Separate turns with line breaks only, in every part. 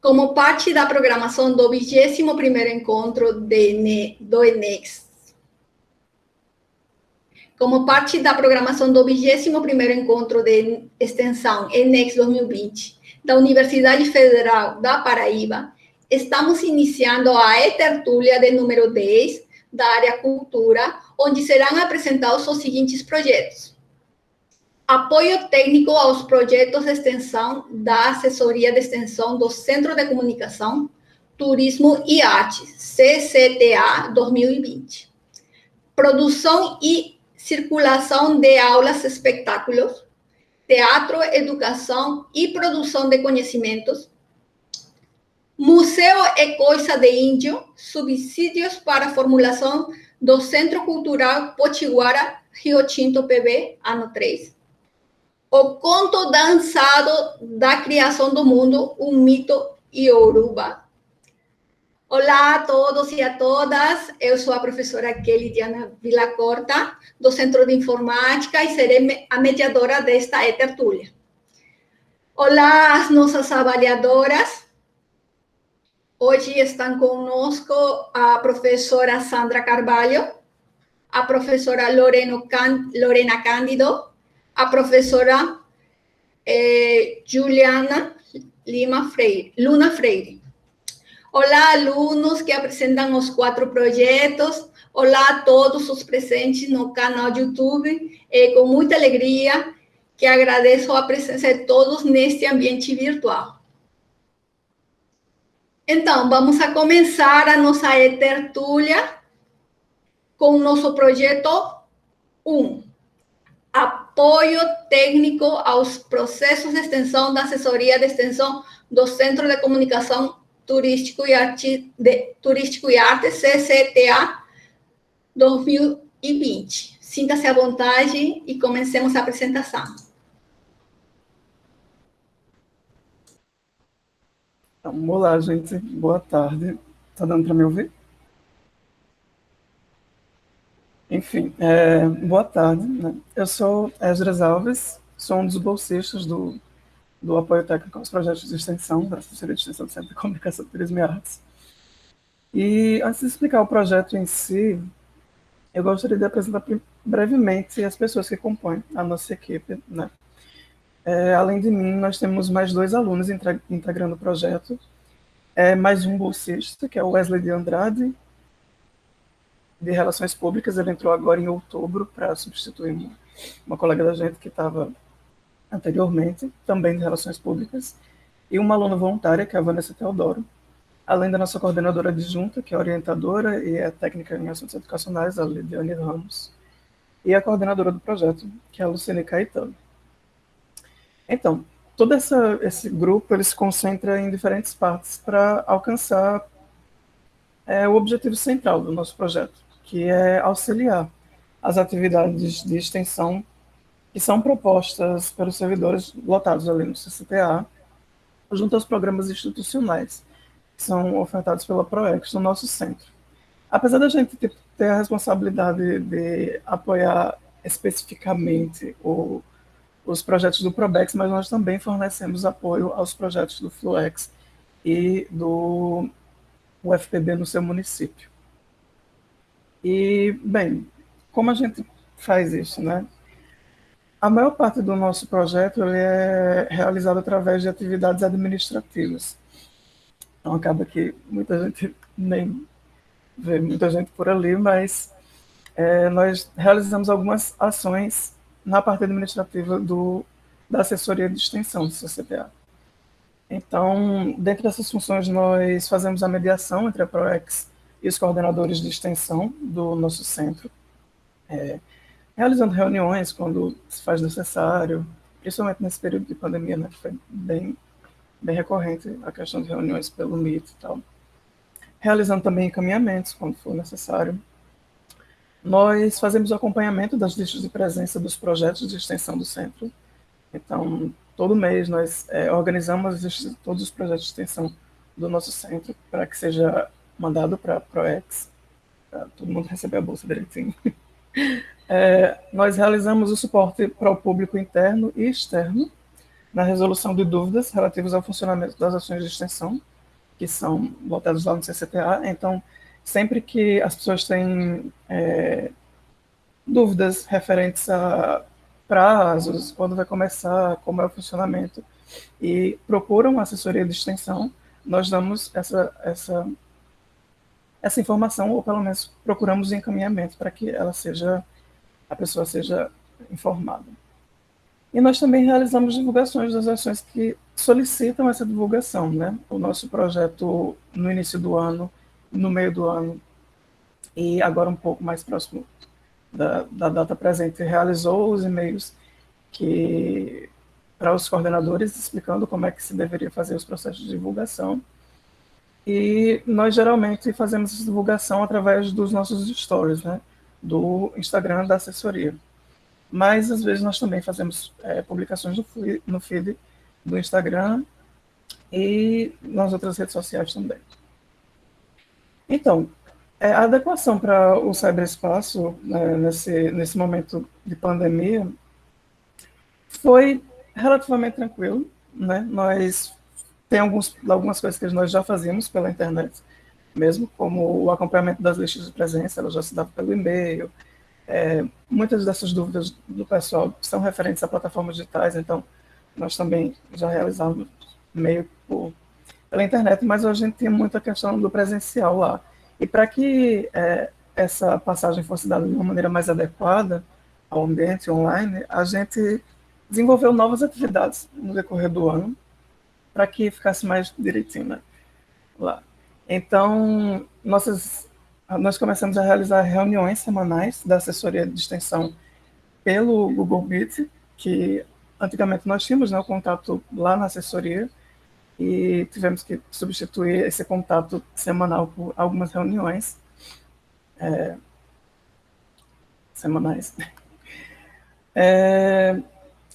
Como parte da programação do 21º encontro do ENEX. Como parte da programação do 21º encontro de extensão ENEX 2020 da Universidade Federal da Paraíba, estamos iniciando a e-tertúlia de número 10 da área Cultura, onde serão apresentados os seguintes projetos: apoio técnico aos projetos de extensão da Assessoria de Extensão do Centro de Comunicação, Turismo e Artes, CCTA 2020. Produção e circulação de aulas, espetáculos, teatro, educação e produção de conhecimentos. Museu e Coisa de Índio, subsídios para a formulação do Centro Cultural Potiguara Rio Tinto PB, ano 3. O conto dançado da criação do mundo, um mito ioruba. Olá a todos e a todas, eu sou a professora Kelly Diana Villacorta, do Centro de Informática, e serei a mediadora desta e-tertúlia. Olá as nossas avaliadoras. Hoje estão conosco a professora Sandra Carvalho, a professora Lorena Cândido, a professora Juliana Luna Freire. Olá, alunos que apresentam os 4 projetos. Olá a todos os presentes no canal do YouTube. Com muita alegria que agradeço a presença de todos neste ambiente virtual. Então, vamos a começar a nossa e-tertúlia com o nosso projeto 1. Apoio técnico aos processos de extensão da Assessoria de Extensão do Centro de Comunicação Turístico e Arte, CCTA 2020. Sinta-se à vontade e comecemos a apresentação.
Então, olá, gente. Boa tarde. Está dando para me ouvir? Enfim, boa tarde, né? Eu sou Esdras Alves, sou um dos bolsistas do apoio técnico aos projetos de extensão, da Assessoria de Extensão do Centro de Comunicação, Turismo e Artes. E antes de explicar o projeto em si, eu gostaria de apresentar brevemente as pessoas que compõem a nossa equipe, né? Além de mim, nós temos mais 2 alunos integrando o projeto, mais um bolsista, que é o Wesley de Andrade, de Relações Públicas. Ele entrou agora em outubro para substituir uma colega da gente que estava anteriormente, também de Relações Públicas, e uma aluna voluntária, que é a Vanessa Teodoro, além da nossa coordenadora adjunta, que é orientadora e é técnica em assuntos educacionais, a Lidiane Ramos, e a coordenadora do projeto, que é a Luciene Caetano. Então, todo esse grupo ele se concentra em diferentes partes para alcançar o objetivo central do nosso projeto, que é auxiliar as atividades de extensão que são propostas pelos servidores lotados ali no CCTA, junto aos programas institucionais que são ofertados pela PROEX no nosso centro. Apesar da gente ter a responsabilidade de apoiar especificamente os projetos do PROBEX, mas nós também fornecemos apoio aos projetos do FLUEX e do UFPB no seu município. E, bem, como a gente faz isso, né? A maior parte do nosso projeto ele é realizado através de atividades administrativas. Então, acaba que muita gente nem vê muita gente por ali, mas nós realizamos algumas ações na parte administrativa da assessoria de extensão do CCTA. Então, dentro dessas funções, nós fazemos a mediação entre a PROEX e os coordenadores de extensão do nosso centro, realizando reuniões quando se faz necessário, principalmente nesse período de pandemia, né, que foi bem recorrente a questão de reuniões pelo Meet e tal. Realizando também encaminhamentos quando for necessário. Nós fazemos o acompanhamento das listas de presença dos projetos de extensão do centro. Então, todo mês nós organizamos todos os projetos de extensão do nosso centro para que seja mandado para a ProEx, para todo mundo receber a bolsa direitinho. Nós realizamos o suporte para o público interno e externo na resolução de dúvidas relativas ao funcionamento das ações de extensão, que são voltadas lá no CCTA. Então, sempre que as pessoas têm dúvidas referentes a prazos, quando vai começar, como é o funcionamento, e procuram assessoria de extensão, nós damos essa informação, ou pelo menos procuramos encaminhamento para que a pessoa seja informada. E nós também realizamos divulgações das ações que solicitam essa divulgação, né? O nosso projeto no início do ano, no meio do ano, e agora um pouco mais próximo da data presente, realizou os e-mails para os coordenadores, explicando como é que se deveria fazer os processos de divulgação. E nós geralmente fazemos essa divulgação através dos nossos stories, né? Do Instagram da assessoria. Mas, às vezes, nós também fazemos publicações no feed do Instagram e nas outras redes sociais também. Então, a adequação para o ciberespaço, né, nesse momento de pandemia, foi relativamente tranquilo, né? Tem algumas coisas que nós já fazíamos pela internet, mesmo como o acompanhamento das listas de presença, ela já se dava pelo e-mail. Muitas dessas dúvidas do pessoal são referentes a plataformas digitais, então nós também já realizávamos meio pela internet, mas a gente tinha muita questão do presencial lá. E para que essa passagem fosse dada de uma maneira mais adequada ao ambiente online, a gente desenvolveu novas atividades no decorrer do ano para que ficasse mais direitinho, né, lá. Então, nós começamos a realizar reuniões semanais da assessoria de extensão pelo Google Meet, que antigamente nós tínhamos, né, o contato lá na assessoria, e tivemos que substituir esse contato semanal por algumas reuniões semanais.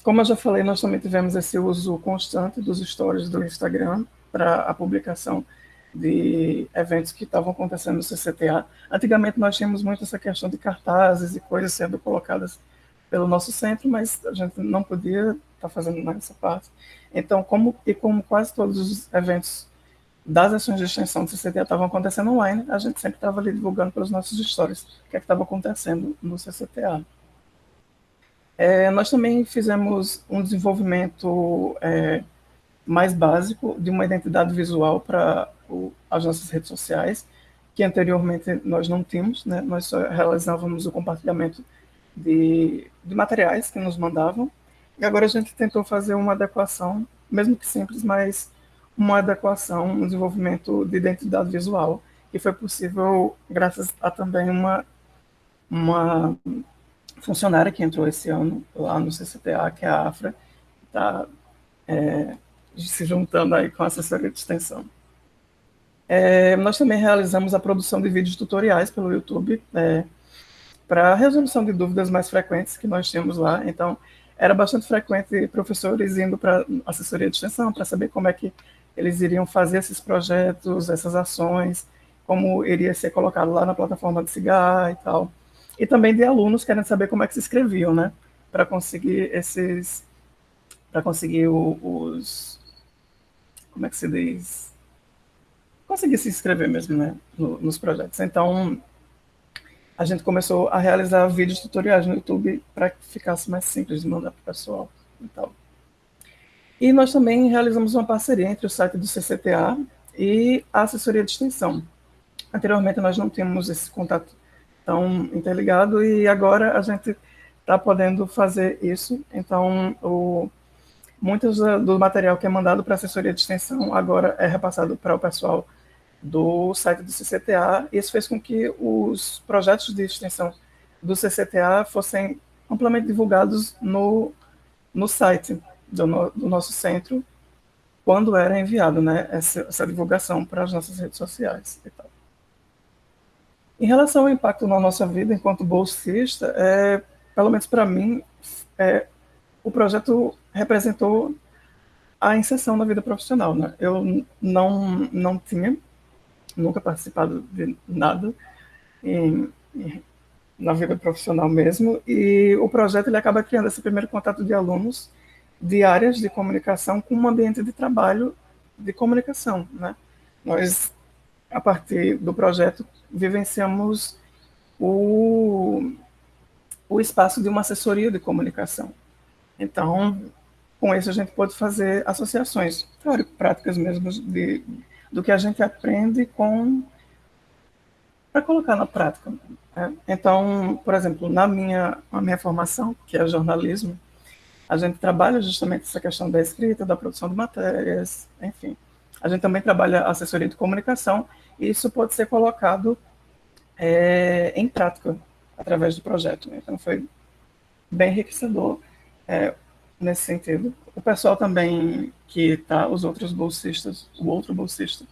Como eu já falei, nós também tivemos esse uso constante dos stories do Instagram para a publicação de eventos que estavam acontecendo no CCTA. Antigamente nós tínhamos muito essa questão de cartazes e coisas sendo colocadas pelo nosso centro, mas a gente não podia estar fazendo mais essa parte. Então, como quase todos os eventos das ações de extensão do CCTA estavam acontecendo online, a gente sempre estava ali divulgando pelos nossos stories o que estava acontecendo no CCTA. Nós também fizemos um desenvolvimento mais básico de uma identidade visual para as nossas redes sociais, que anteriormente nós não tínhamos, né? Nós só realizávamos o compartilhamento de materiais que nos mandavam, e agora a gente tentou fazer uma adequação, mesmo que simples, mas uma adequação, um desenvolvimento de identidade visual, que foi possível graças a também uma funcionária que entrou esse ano lá no CCTA, que é a Afra, está se juntando aí com a assessoria de extensão. Nós também realizamos a produção de vídeos tutoriais pelo YouTube para a resolução de dúvidas mais frequentes que nós tínhamos lá. Então, era bastante frequente professores indo para a assessoria de extensão para saber como é que eles iriam fazer esses projetos, essas ações, como iria ser colocado lá na plataforma de CIGA e tal. E também de alunos querendo saber como é que se inscreviam, né? Para conseguir os... Como é que se diz? Conseguir se inscrever mesmo, né? Nos projetos. Então, a gente começou a realizar vídeos tutoriais no YouTube para que ficasse mais simples de mandar para o pessoal e tal. E nós também realizamos uma parceria entre o site do CCTA e a assessoria de extensão. Anteriormente, nós não tínhamos esse contato tão interligado e agora a gente está podendo fazer isso. Então, muito do material que é mandado para a assessoria de extensão agora é repassado para o pessoal do site do CCTA. Isso fez com que os projetos de extensão do CCTA fossem amplamente divulgados no site do nosso centro, quando era enviado, né, essa divulgação para as nossas redes sociais e tal. Em relação ao impacto na nossa vida enquanto bolsista, pelo menos para mim, o projeto representou a inserção na vida profissional, né? Eu não tinha nunca participado de nada em, na vida profissional mesmo, e o projeto ele acaba criando esse primeiro contato de alunos de áreas de comunicação com um ambiente de trabalho de comunicação, né? Nós, a partir do projeto, vivenciamos o espaço de uma assessoria de comunicação. Então, com isso a gente pode fazer associações teórico-práticas mesmo do que a gente aprende para colocar na prática. Né? Então, por exemplo, na minha formação, que é jornalismo, a gente trabalha justamente essa questão da escrita, da produção de matérias, enfim. A gente também trabalha assessoria de comunicação, e isso pode ser colocado em prática através do projeto. Então, foi bem enriquecedor nesse sentido. O pessoal também que está, os outros bolsistas, o outro bolsista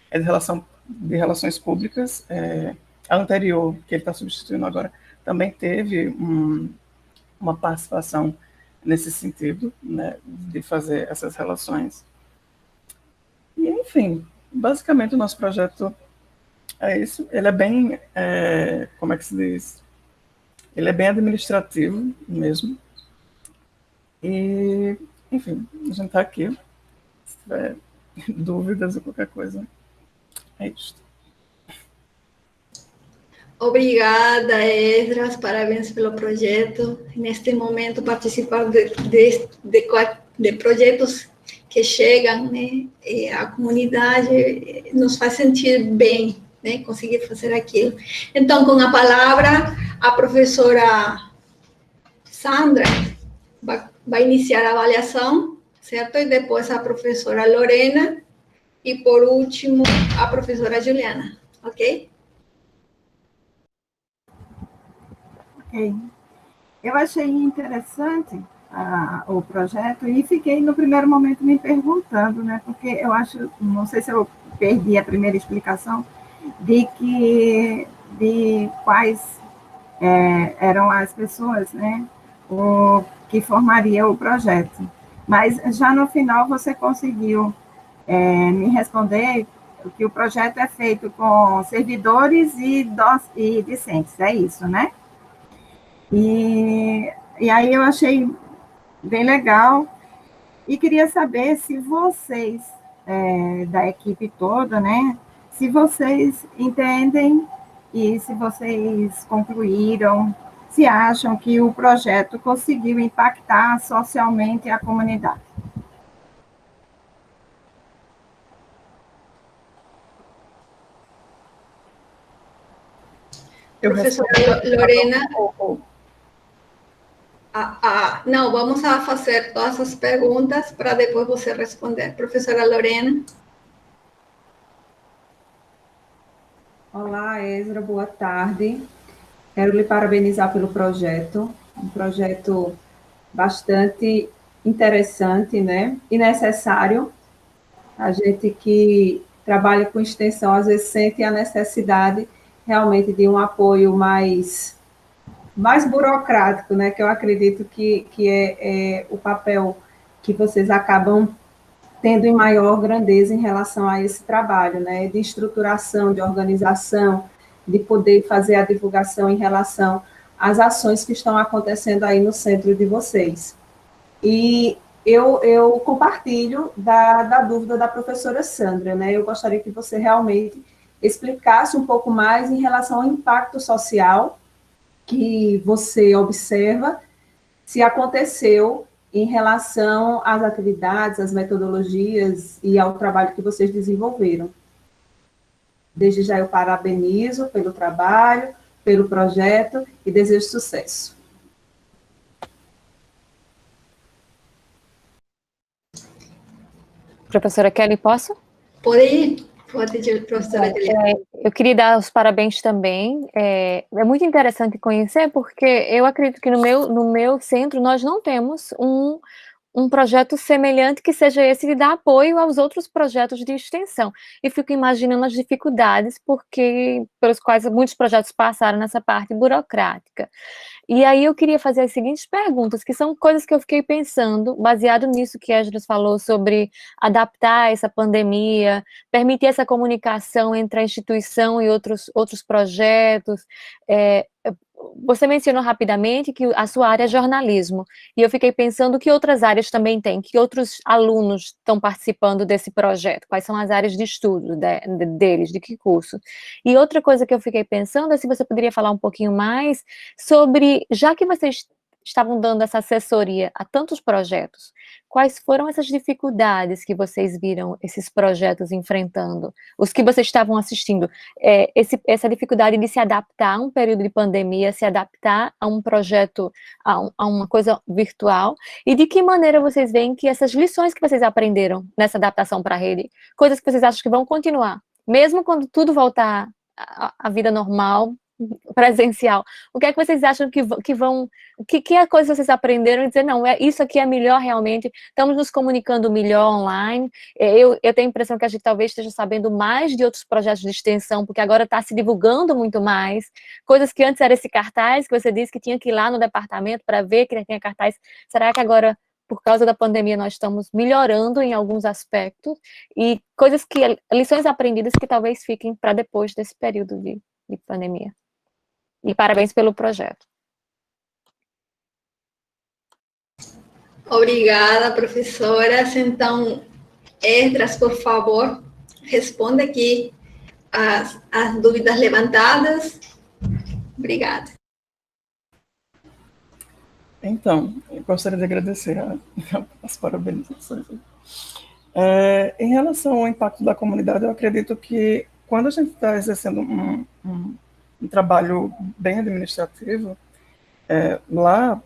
é de relações públicas, a anterior, que ele está substituindo agora, também teve uma participação nesse sentido, né, de fazer essas relações. E, enfim, basicamente o nosso projeto é isso. Ele é bem, como é que se diz? Ele é bem administrativo mesmo. E, enfim, a gente está aqui. Se tiver dúvidas ou qualquer coisa, é isso.
Obrigada, Esdras, parabéns pelo projeto. Neste momento, participar de projetos que chegam, né, à comunidade nos faz sentir bem, né, conseguir fazer aquilo. Então, com a palavra, a professora Sandra vai iniciar a avaliação, certo? E depois a professora Lorena e, por último, a professora Juliana, ok?
Ok. Eu achei interessante o projeto e fiquei, no primeiro momento, me perguntando, né? Porque eu acho, não sei se eu perdi a primeira explicação, de quais eram as pessoas, né? Que formariam o projeto. Mas já no final você conseguiu me responder que o projeto é feito com servidores e discentes, é isso, né? E aí eu achei bem legal e queria saber se vocês, da equipe toda, né, se vocês entendem e se vocês concluíram, se acham que o projeto conseguiu impactar socialmente a comunidade.
Professora Lorena. Não, vamos a fazer todas as perguntas para depois você responder. Professora Lorena.
Olá, Ezra, boa tarde. Quero lhe parabenizar pelo projeto, um projeto bastante interessante, né, e necessário. A gente que trabalha com extensão, às vezes sente a necessidade realmente de um apoio mais burocrático, né, que eu acredito que é o papel que vocês acabam tendo em maior grandeza em relação a esse trabalho, né, de estruturação, de organização, de poder fazer a divulgação em relação às ações que estão acontecendo aí no centro de vocês. E eu compartilho da dúvida da professora Sandra, né, eu gostaria que você realmente explicasse um pouco mais em relação ao impacto social que você observa, se aconteceu em relação às atividades, às metodologias e ao trabalho que vocês desenvolveram. Desde já eu parabenizo pelo trabalho, pelo projeto e desejo sucesso.
Professora Kelly, posso?
Pode ir, professora Juliana.
Eu queria dar os parabéns também. É muito interessante conhecer, porque eu acredito que no meu centro nós não temos um projeto semelhante que seja esse de dar apoio aos outros projetos de extensão. E fico imaginando as dificuldades pelos quais muitos projetos passaram nessa parte burocrática. E aí eu queria fazer as seguintes perguntas, que são coisas que eu fiquei pensando, baseado nisso que a Esdras falou sobre adaptar essa pandemia, permitir essa comunicação entre a instituição e outros projetos. Você mencionou rapidamente que a sua área é jornalismo, e eu fiquei pensando que outras áreas também tem, que outros alunos estão participando desse projeto, quais são as áreas de estudo deles, de que curso. E outra coisa que eu fiquei pensando é se você poderia falar um pouquinho mais sobre, já que vocês estavam dando essa assessoria a tantos projetos, quais foram essas dificuldades que vocês viram esses projetos enfrentando, os que vocês estavam assistindo, essa dificuldade de se adaptar a um período de pandemia, se adaptar a um projeto, a uma coisa virtual, e de que maneira vocês veem que essas lições que vocês aprenderam nessa adaptação para a rede, coisas que vocês acham que vão continuar, mesmo quando tudo voltar à vida normal, presencial, o que é que vocês acham que vão, que é a coisa que vocês aprenderam e dizer, não, isso aqui é melhor realmente, estamos nos comunicando melhor online, eu tenho a impressão que a gente talvez esteja sabendo mais de outros projetos de extensão, porque agora está se divulgando muito mais, coisas que antes era esse cartaz, que você disse que tinha que ir lá no departamento para ver que tinha cartaz, será que agora, por causa da pandemia, nós estamos melhorando em alguns aspectos, e lições aprendidas que talvez fiquem para depois desse período de pandemia. E parabéns pelo projeto.
Obrigada, professoras. Então, Esdras, por favor, responda aqui as dúvidas levantadas. Obrigada.
Então, eu gostaria de agradecer as parabenizações. Em relação ao impacto da comunidade, eu acredito que quando a gente está exercendo um trabalho bem administrativo, lá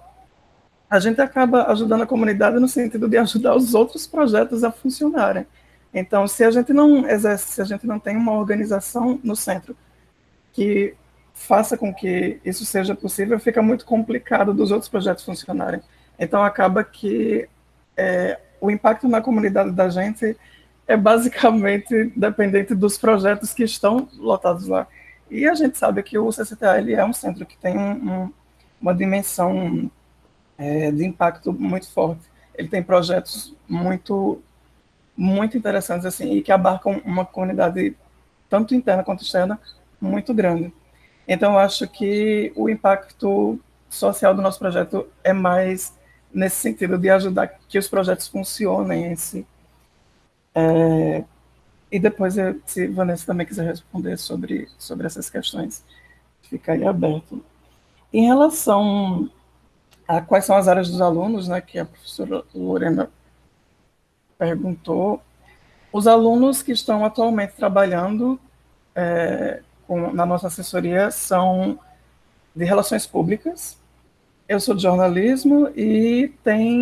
a gente acaba ajudando a comunidade no sentido de ajudar os outros projetos a funcionarem. Então, se a gente não exerce, se a gente não tem uma organização no centro que faça com que isso seja possível, fica muito complicado dos outros projetos funcionarem. Então, acaba que o impacto na comunidade da gente é basicamente dependente dos projetos que estão lotados lá. E a gente sabe que o CCTA ele é um centro que tem uma dimensão de impacto muito forte. Ele tem projetos muito, muito interessantes assim, e que abarcam uma comunidade, tanto interna quanto externa, muito grande. Então, eu acho que o impacto social do nosso projeto é mais nesse sentido de ajudar que os projetos funcionem em si. E depois, se Vanessa também quiser responder sobre essas questões, fica aí aberto. Em relação a quais são as áreas dos alunos, né, que a professora Lorena perguntou, os alunos que estão atualmente trabalhando na nossa assessoria são de relações públicas, eu sou de jornalismo e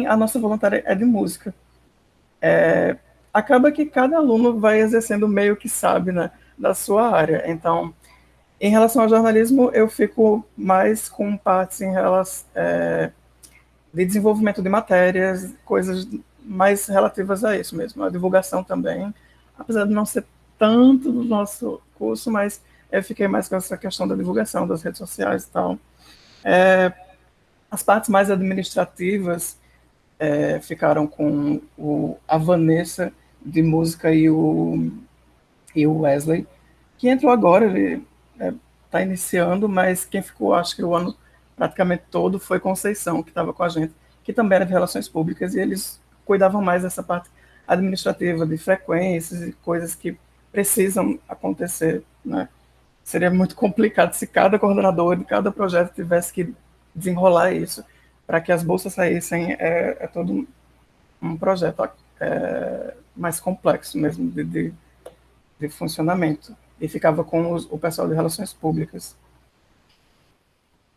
a nossa voluntária é de música. Acaba que cada aluno vai exercendo meio que sabe, né, da sua área. Então, em relação ao jornalismo, eu fico mais com partes em relação de desenvolvimento de matérias, coisas mais relativas a isso mesmo, a divulgação também, apesar de não ser tanto do nosso curso, mas eu fiquei mais com essa questão da divulgação das redes sociais e tal. As partes mais administrativas ficaram com a Vanessa de música e o Wesley, que entrou agora, ele está iniciando, mas quem ficou, acho que o ano praticamente todo, foi Conceição, que estava com a gente, que também era de relações públicas, e eles cuidavam mais dessa parte administrativa, de frequências e coisas que precisam acontecer, né? Seria muito complicado se cada coordenador de cada projeto tivesse que desenrolar isso para que as bolsas saíssem. É todo um projeto mais complexo mesmo de funcionamento, e ficava com o pessoal de relações públicas.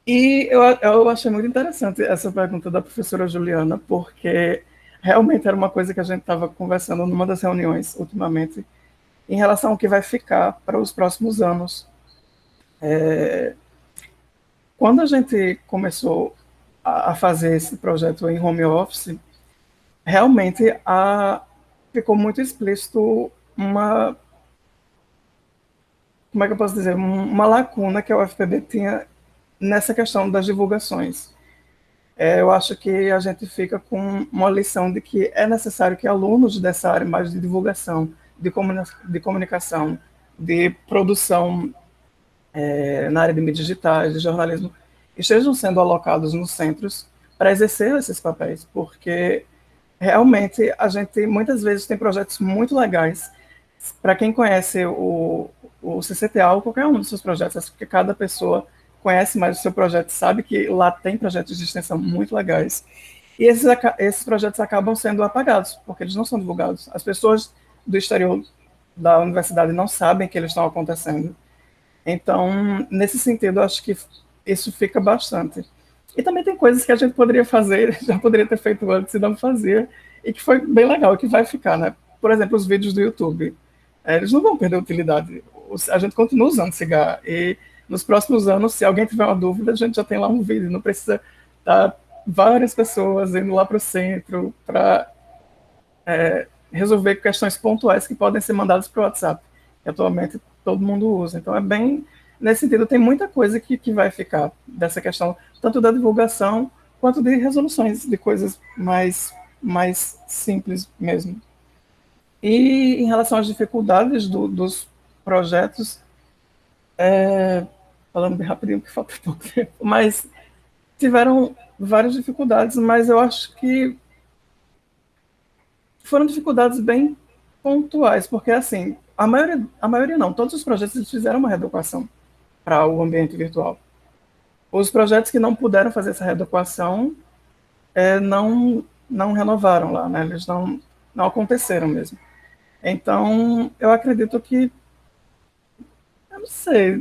E eu achei muito interessante essa pergunta da professora Juliana, porque realmente era uma coisa que a gente estava conversando numa das reuniões ultimamente, em relação ao que vai ficar para os próximos anos. Quando a gente começou a fazer esse projeto em home office, realmente ficou muito explícito como é que eu posso dizer, uma lacuna que a UFPB tinha nessa questão das divulgações. Eu acho que a gente fica com uma lição de que é necessário que alunos dessa área mais de divulgação, de comunicação, de produção na área de mídias digitais, de jornalismo, estejam sendo alocados nos centros para exercer esses papéis, porque realmente a gente muitas vezes tem projetos muito legais. Para quem conhece o CCTA ou qualquer um dos seus projetos, acho que cada pessoa conhece mais o seu projeto, sabe que lá tem projetos de extensão muito legais. E esses projetos acabam sendo apagados, porque eles não são divulgados. As pessoas do exterior da universidade não sabem que eles estão acontecendo. Então, nesse sentido, acho que isso fica bastante. E também tem coisas que a gente poderia fazer, já poderia ter feito antes e não fazia, e que foi bem legal, que vai ficar, né? Por exemplo, os vídeos do YouTube. Eles não vão perder utilidade. A gente continua usando cigarro. E nos próximos anos, se alguém tiver uma dúvida, a gente já tem lá um vídeo. Não precisa estar várias pessoas indo lá para o centro para resolver questões pontuais que podem ser mandadas para o WhatsApp, que atualmente todo mundo usa. Então, é bem nesse sentido, tem muita coisa que vai ficar dessa questão, tanto da divulgação, quanto de resoluções de coisas mais simples mesmo. E em relação às dificuldades dos projetos, falando bem rapidinho, porque falta pouco tempo, mas tiveram várias dificuldades, mas eu acho que foram dificuldades bem pontuais, porque assim, a maioria não, todos os projetos eles fizeram uma readequação para o ambiente virtual. Os projetos que não puderam fazer essa readequação não renovaram lá, né? Eles não aconteceram mesmo. Então, eu acredito que, eu não sei,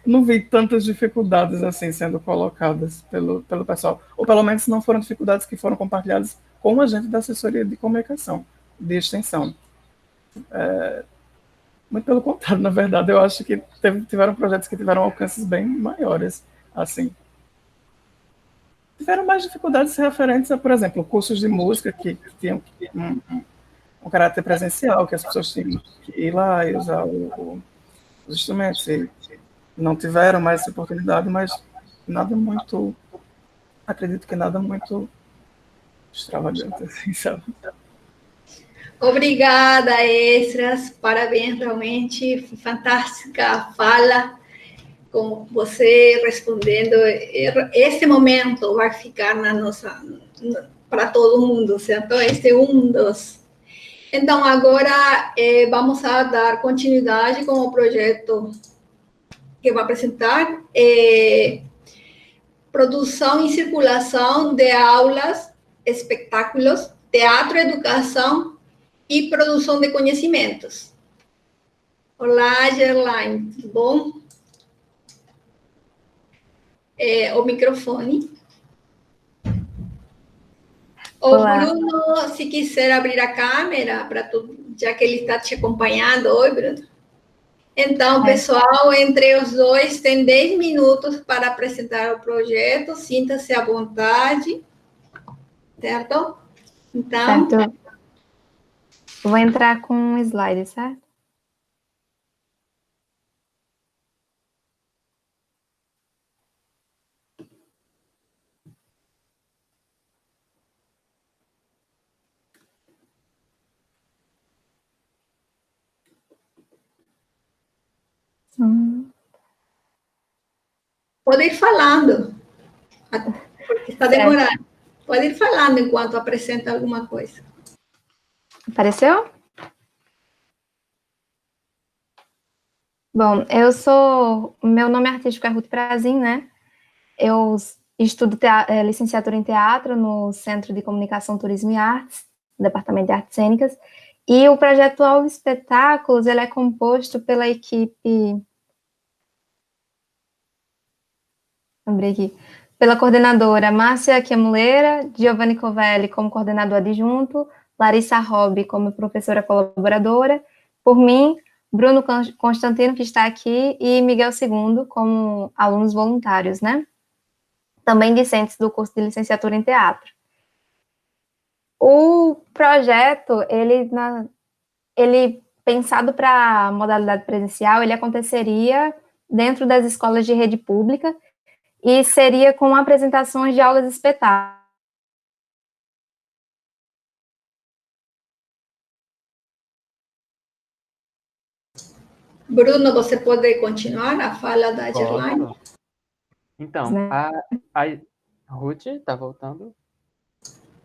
não vi tantas dificuldades assim sendo colocadas pelo pessoal, ou pelo menos não foram dificuldades que foram compartilhadas com a gente da assessoria de comunicação, de extensão. Muito pelo contrário, na verdade, eu acho que tiveram projetos que tiveram alcances bem maiores, assim. Tiveram mais dificuldades referentes a, por exemplo, cursos de música que tinham um caráter presencial, que as pessoas tinham que ir lá e usar os instrumentos. E não tiveram mais essa oportunidade, mas nada muito, acredito que nada muito extravagante, assim, sabe?
Obrigada, Esdras. Parabéns, realmente fantástica a fala, com você respondendo. Esse momento vai ficar na nossa, para todo mundo, certo? Este é um dos. Então, agora vamos a dar continuidade com o projeto que vai apresentar. Produção e circulação de aulas, espetáculos, teatro, educação e produção de conhecimentos. Olá, Gerlaine, tudo bom? O microfone.
Olá.
Bruno, se quiser abrir a câmera, já que ele está te acompanhando. Oi, Bruno. Então, pessoal, entre os dois, tem 10 minutos para apresentar o projeto. Sinta-se à vontade. Certo? Então.
Certo. Vou entrar com um slide, certo?
Pode ir falando, porque está demorando. Pode ir falando enquanto apresenta alguma coisa.
Apareceu? Bom, meu nome artístico é Ruth Prazin, né? Eu estudo licenciatura em teatro no Centro de Comunicação, Turismo e Artes, Departamento de Artes Cênicas, e o projeto Aula Espetáculos, ele é composto pela equipe... Lembrei aqui. Pela coordenadora Márcia Chiamuleira, Giovanni Covelli como coordenador adjunto, Larissa Robbi como professora colaboradora, por mim, Bruno Constantino, que está aqui, e Miguel Segundo como alunos voluntários, né? Também discentes do curso de licenciatura em teatro.
O projeto, ele pensado para a modalidade presencial, ele aconteceria dentro das escolas de rede pública e seria com apresentações de aulas espetáculos.
Bruno, você pode continuar a fala da Gerlaine?
Então,
Né?
a Ruth está voltando.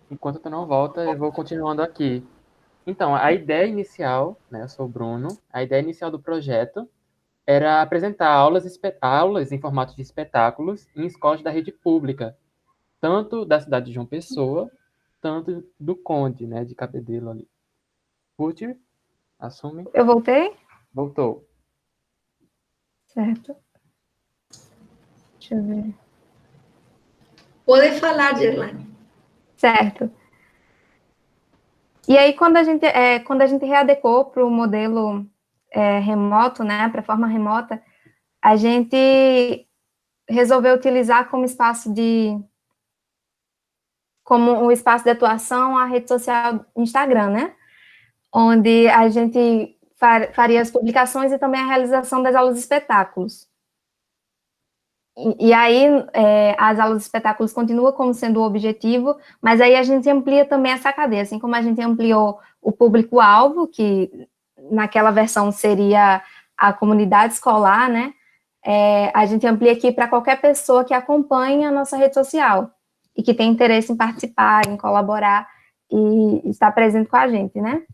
Enquanto tu não volta, eu vou continuando aqui. Então, a ideia inicial, né, eu sou o Bruno, a ideia inicial do projeto era apresentar aulas em formato de espetáculos em escolas da rede pública, tanto da cidade de João Pessoa, tanto do Conde, né, de Cabedelo ali. Ruth, assume.
Eu voltei?
Voltou.
Certo. Deixa eu ver.
Pode falar, Gerlaine.
Certo. E aí, quando a gente readecou para o modelo remoto, né, para a forma remota, a gente resolveu utilizar como um espaço de atuação a rede social Instagram, né, onde a gente faria as publicações e também a realização das aulas de espetáculos. E aí, as aulas de espetáculos continuam como sendo o objetivo, mas aí a gente amplia também essa cadeia, assim como a gente ampliou o público-alvo, que naquela versão seria a comunidade escolar, né? A gente amplia aqui para qualquer pessoa que acompanhe a nossa rede social e que tem interesse em participar, em colaborar e estar presente com a gente, né?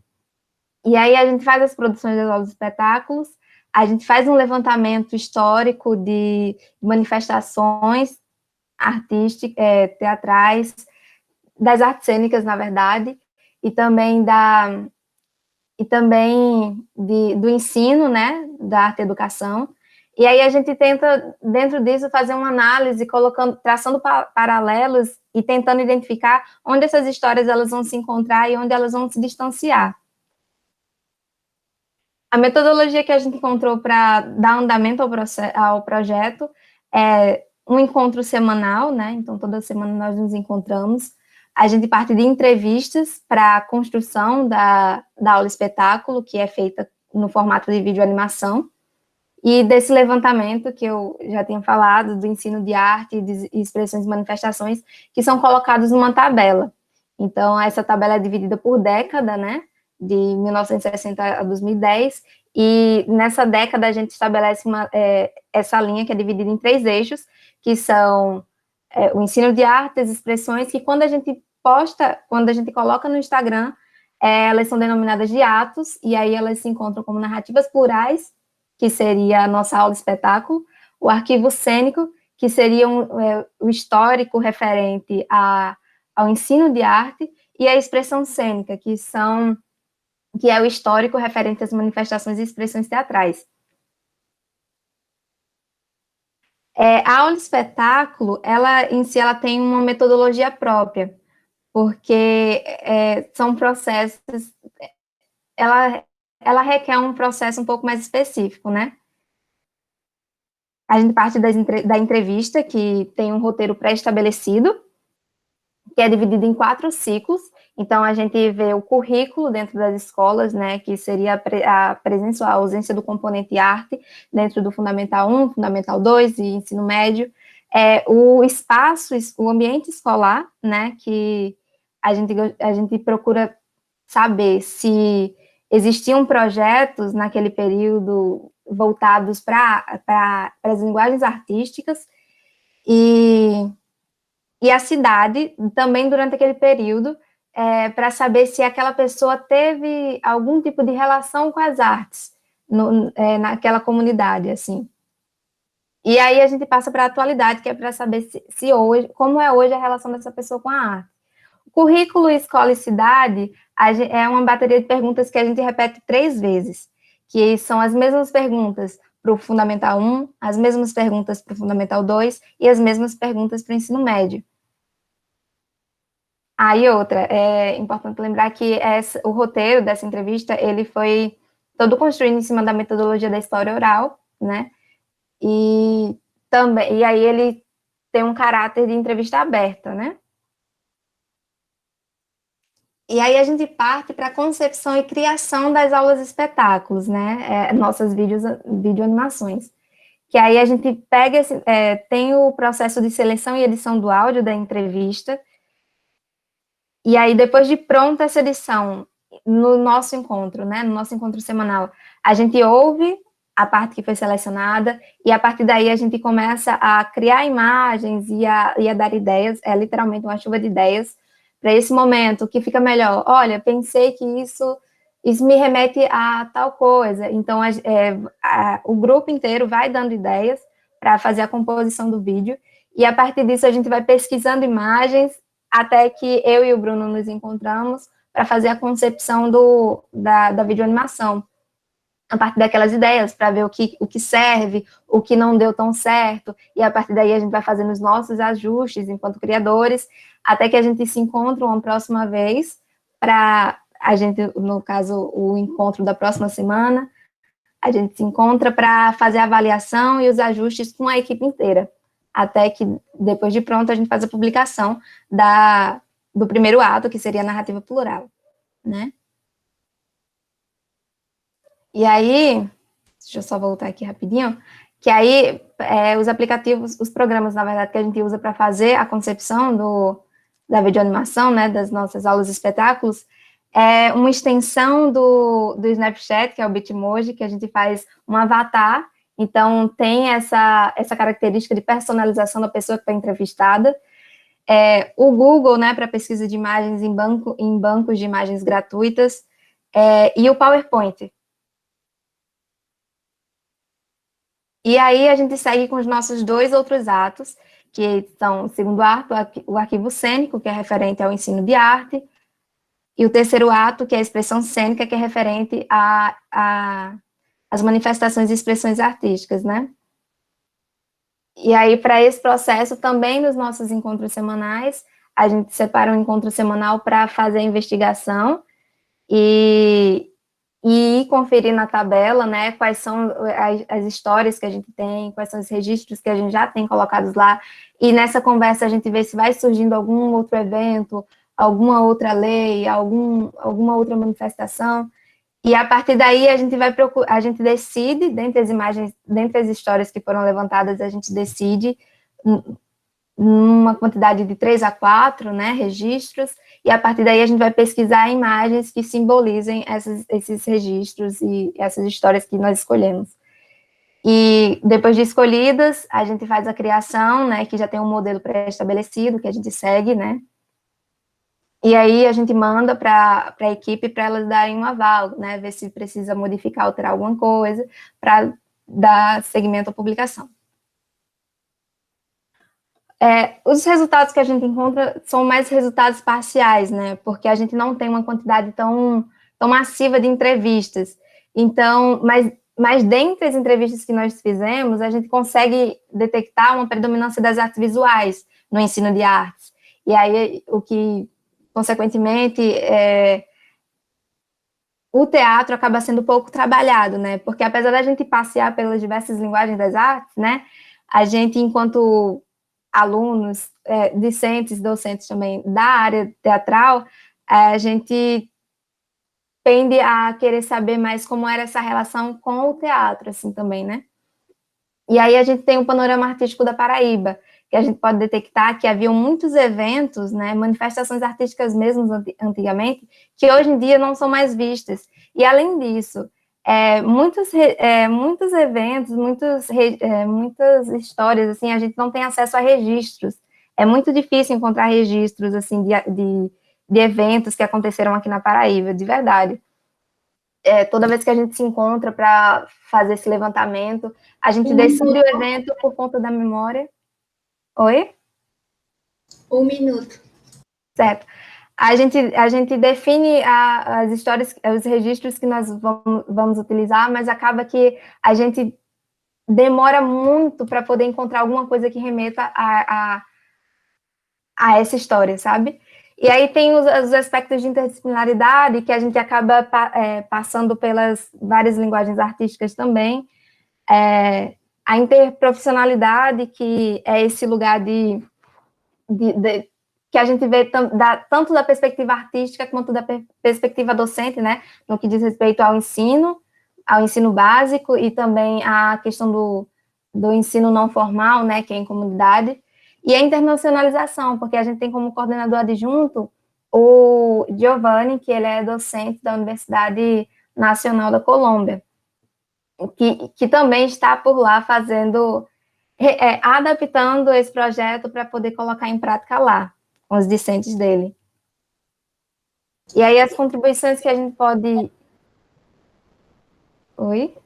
E aí a gente faz as produções das aulas de espetáculos, a gente faz um levantamento histórico de manifestações artísticas, teatrais, das artes cênicas, na verdade, e também do ensino, né, da arte e educação. E aí a gente tenta, dentro disso, fazer uma análise, traçando paralelos e tentando identificar onde essas histórias elas vão se encontrar e onde elas vão se distanciar. A metodologia que a gente encontrou para dar andamento ao projeto é um encontro semanal, né? Então, toda semana nós nos encontramos. A gente parte de entrevistas para a construção da aula espetáculo, que é feita no formato de videoanimação, e desse levantamento que eu já tinha falado, do ensino de arte, de expressões e manifestações, que são colocados numa tabela. Então, essa tabela é dividida por década, né? De 1960 a 2010, e nessa década a gente estabelece essa linha que é dividida em 3 eixos, que são o ensino de arte, as expressões, que quando a gente coloca no Instagram, elas são denominadas de atos, e aí elas se encontram como narrativas plurais, que seria a nossa aula espetáculo, o arquivo cênico, que seria o histórico referente ao ensino de arte, e a expressão cênica, que é o histórico referente às manifestações e expressões teatrais. A aula espetáculo, em si, ela tem uma metodologia própria, porque são processos, ela requer um processo um pouco mais específico, né? A gente parte da entrevista, que tem um roteiro pré-estabelecido, que é dividido em 4 ciclos. Então, a gente vê o currículo dentro das escolas, né, que seria a presença ou a ausência do componente arte dentro do Fundamental 1, Fundamental 2 e ensino médio. O espaço, o ambiente escolar, né, que a gente procura saber se existiam projetos naquele período voltados para as linguagens artísticas e a cidade, também durante aquele período, para saber se aquela pessoa teve algum tipo de relação com as artes naquela comunidade, assim. E aí a gente passa para a atualidade, que é para saber se hoje, como é hoje a relação dessa pessoa com a arte. O currículo Escola e Cidade é uma bateria de perguntas que a gente repete 3 vezes, que são as mesmas perguntas para o Fundamental 1, as mesmas perguntas para o Fundamental 2 e as mesmas perguntas para o ensino médio. E outra, é importante lembrar que o roteiro dessa entrevista, ele foi todo construído em cima da metodologia da história oral, né? E aí ele tem um caráter de entrevista aberta, né? E aí a gente parte para a concepção e criação das aulas espetáculos, né? Nossas videoanimações. Que aí a gente pega, tem o processo de seleção e edição do áudio da entrevista, e aí depois de pronta essa edição, no nosso encontro, né, no nosso encontro semanal, a gente ouve a parte que foi selecionada, e a partir daí a gente começa a criar imagens e a dar ideias, literalmente uma chuva de ideias, para esse momento, que fica melhor. Olha, pensei que isso me remete a tal coisa. Então, o grupo inteiro vai dando ideias para fazer a composição do vídeo, e a partir disso a gente vai pesquisando imagens, até que eu e o Bruno nos encontramos para fazer a concepção da videoanimação, a partir daquelas ideias, para ver o que serve, o que não deu tão certo, e a partir daí a gente vai fazendo os nossos ajustes enquanto criadores, até que a gente se encontra uma próxima vez, para a gente, no caso, o encontro da próxima semana, a gente se encontra para fazer a avaliação e os ajustes com a equipe inteira, até que, depois de pronto, a gente faz a publicação do primeiro ato, que seria a narrativa plural, né? E aí, deixa eu só voltar aqui rapidinho, que aí os aplicativos, os programas, na verdade, que a gente usa para fazer a concepção da videoanimação, né, das nossas aulas espetáculos, é uma extensão do Snapchat, que é o Bitmoji, que a gente faz um avatar, então tem essa característica de personalização da pessoa que foi entrevistada. O Google, né, para pesquisa de imagens em bancos de imagens gratuitas, e o PowerPoint. E aí a gente segue com os nossos 2 outros atos, que são o segundo ato, o arquivo cênico, que é referente ao ensino de arte, e o terceiro ato, que é a expressão cênica, que é referente às manifestações e expressões artísticas, né? E aí, para esse processo, também nos nossos encontros semanais, a gente separa um encontro semanal para fazer a investigação e conferir na tabela, né, quais são as histórias que a gente tem, quais são os registros que a gente já tem colocados lá, e nessa conversa a gente vê se vai surgindo algum outro evento, alguma outra lei, alguma outra manifestação, e a partir daí a gente decide, dentre as imagens, dentre as histórias que foram levantadas, a gente decide numa quantidade de 3 a 4, né, registros, e a partir daí a gente vai pesquisar imagens que simbolizem esses registros e essas histórias que nós escolhemos. E depois de escolhidas, a gente faz a criação, né, que já tem um modelo pré-estabelecido, que a gente segue, né, e aí a gente manda para a equipe para elas darem um aval, né, ver se precisa modificar, alterar alguma coisa, para dar seguimento à publicação. Os resultados que a gente encontra são mais resultados parciais, né? Porque a gente não tem uma quantidade tão massiva de entrevistas. Então, mas dentre as entrevistas que nós fizemos, a gente consegue detectar uma predominância das artes visuais no ensino de artes. E aí, o que, consequentemente, o teatro acaba sendo pouco trabalhado, né? Porque apesar da gente passear pelas diversas linguagens das artes, né? A gente, enquanto alunos, discentes, docentes também da área teatral, a gente tende a querer saber mais como era essa relação com o teatro, assim, também, né? E aí a gente tem o panorama artístico da Paraíba, que a gente pode detectar que haviam muitos eventos, né, manifestações artísticas mesmo antigamente, que hoje em dia não são mais vistas. E além disso, muitos eventos, muitas histórias, assim, a gente não tem acesso a registros. É muito difícil encontrar registros, assim, de eventos que aconteceram aqui na Paraíba, de verdade. Toda vez que a gente se encontra para fazer esse levantamento, a gente decide o evento por conta da memória. Oi?
1 minuto.
Certo. A gente define as histórias, os registros que nós vamos utilizar, mas acaba que a gente demora muito para poder encontrar alguma coisa que remeta a essa história, sabe? E aí tem os aspectos de interdisciplinaridade, que a gente acaba passando pelas várias linguagens artísticas também, a interprofissionalidade, que é esse lugar que que a gente vê tanto da perspectiva artística quanto da perspectiva docente, né, no que diz respeito ao ensino básico e também a questão do ensino não formal, né, que é em comunidade, e a internacionalização, porque a gente tem como coordenador adjunto o Giovanni, que ele é docente da Universidade Nacional da Colômbia, que também está por lá fazendo, adaptando esse projeto para poder colocar em prática lá, com os discentes dele. E aí as contribuições que a gente pode... Oi?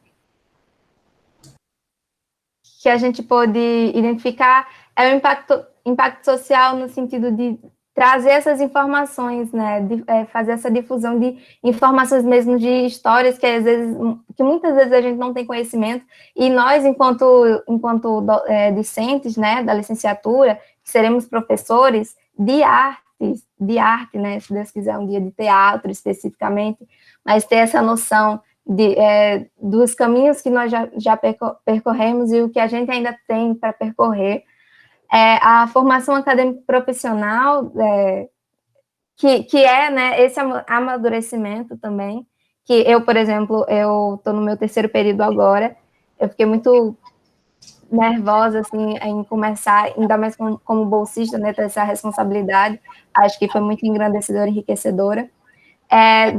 Que a gente pode identificar é o impacto social no sentido de trazer essas informações, né, de fazer essa difusão de informações mesmo de histórias que muitas vezes a gente não tem conhecimento, e nós, enquanto discentes, né, da licenciatura, que seremos professores de arte, né, se Deus quiser um dia de teatro especificamente, mas ter essa noção dos caminhos que nós já percorremos e o que a gente ainda tem para percorrer, a formação acadêmica profissional, que é, né, esse amadurecimento também, que eu, por exemplo, eu estou no meu 3º período agora, eu fiquei muito nervosa, assim, em começar, ainda mais como bolsista, né, ter essa responsabilidade, acho que foi muito engrandecedora e enriquecedora.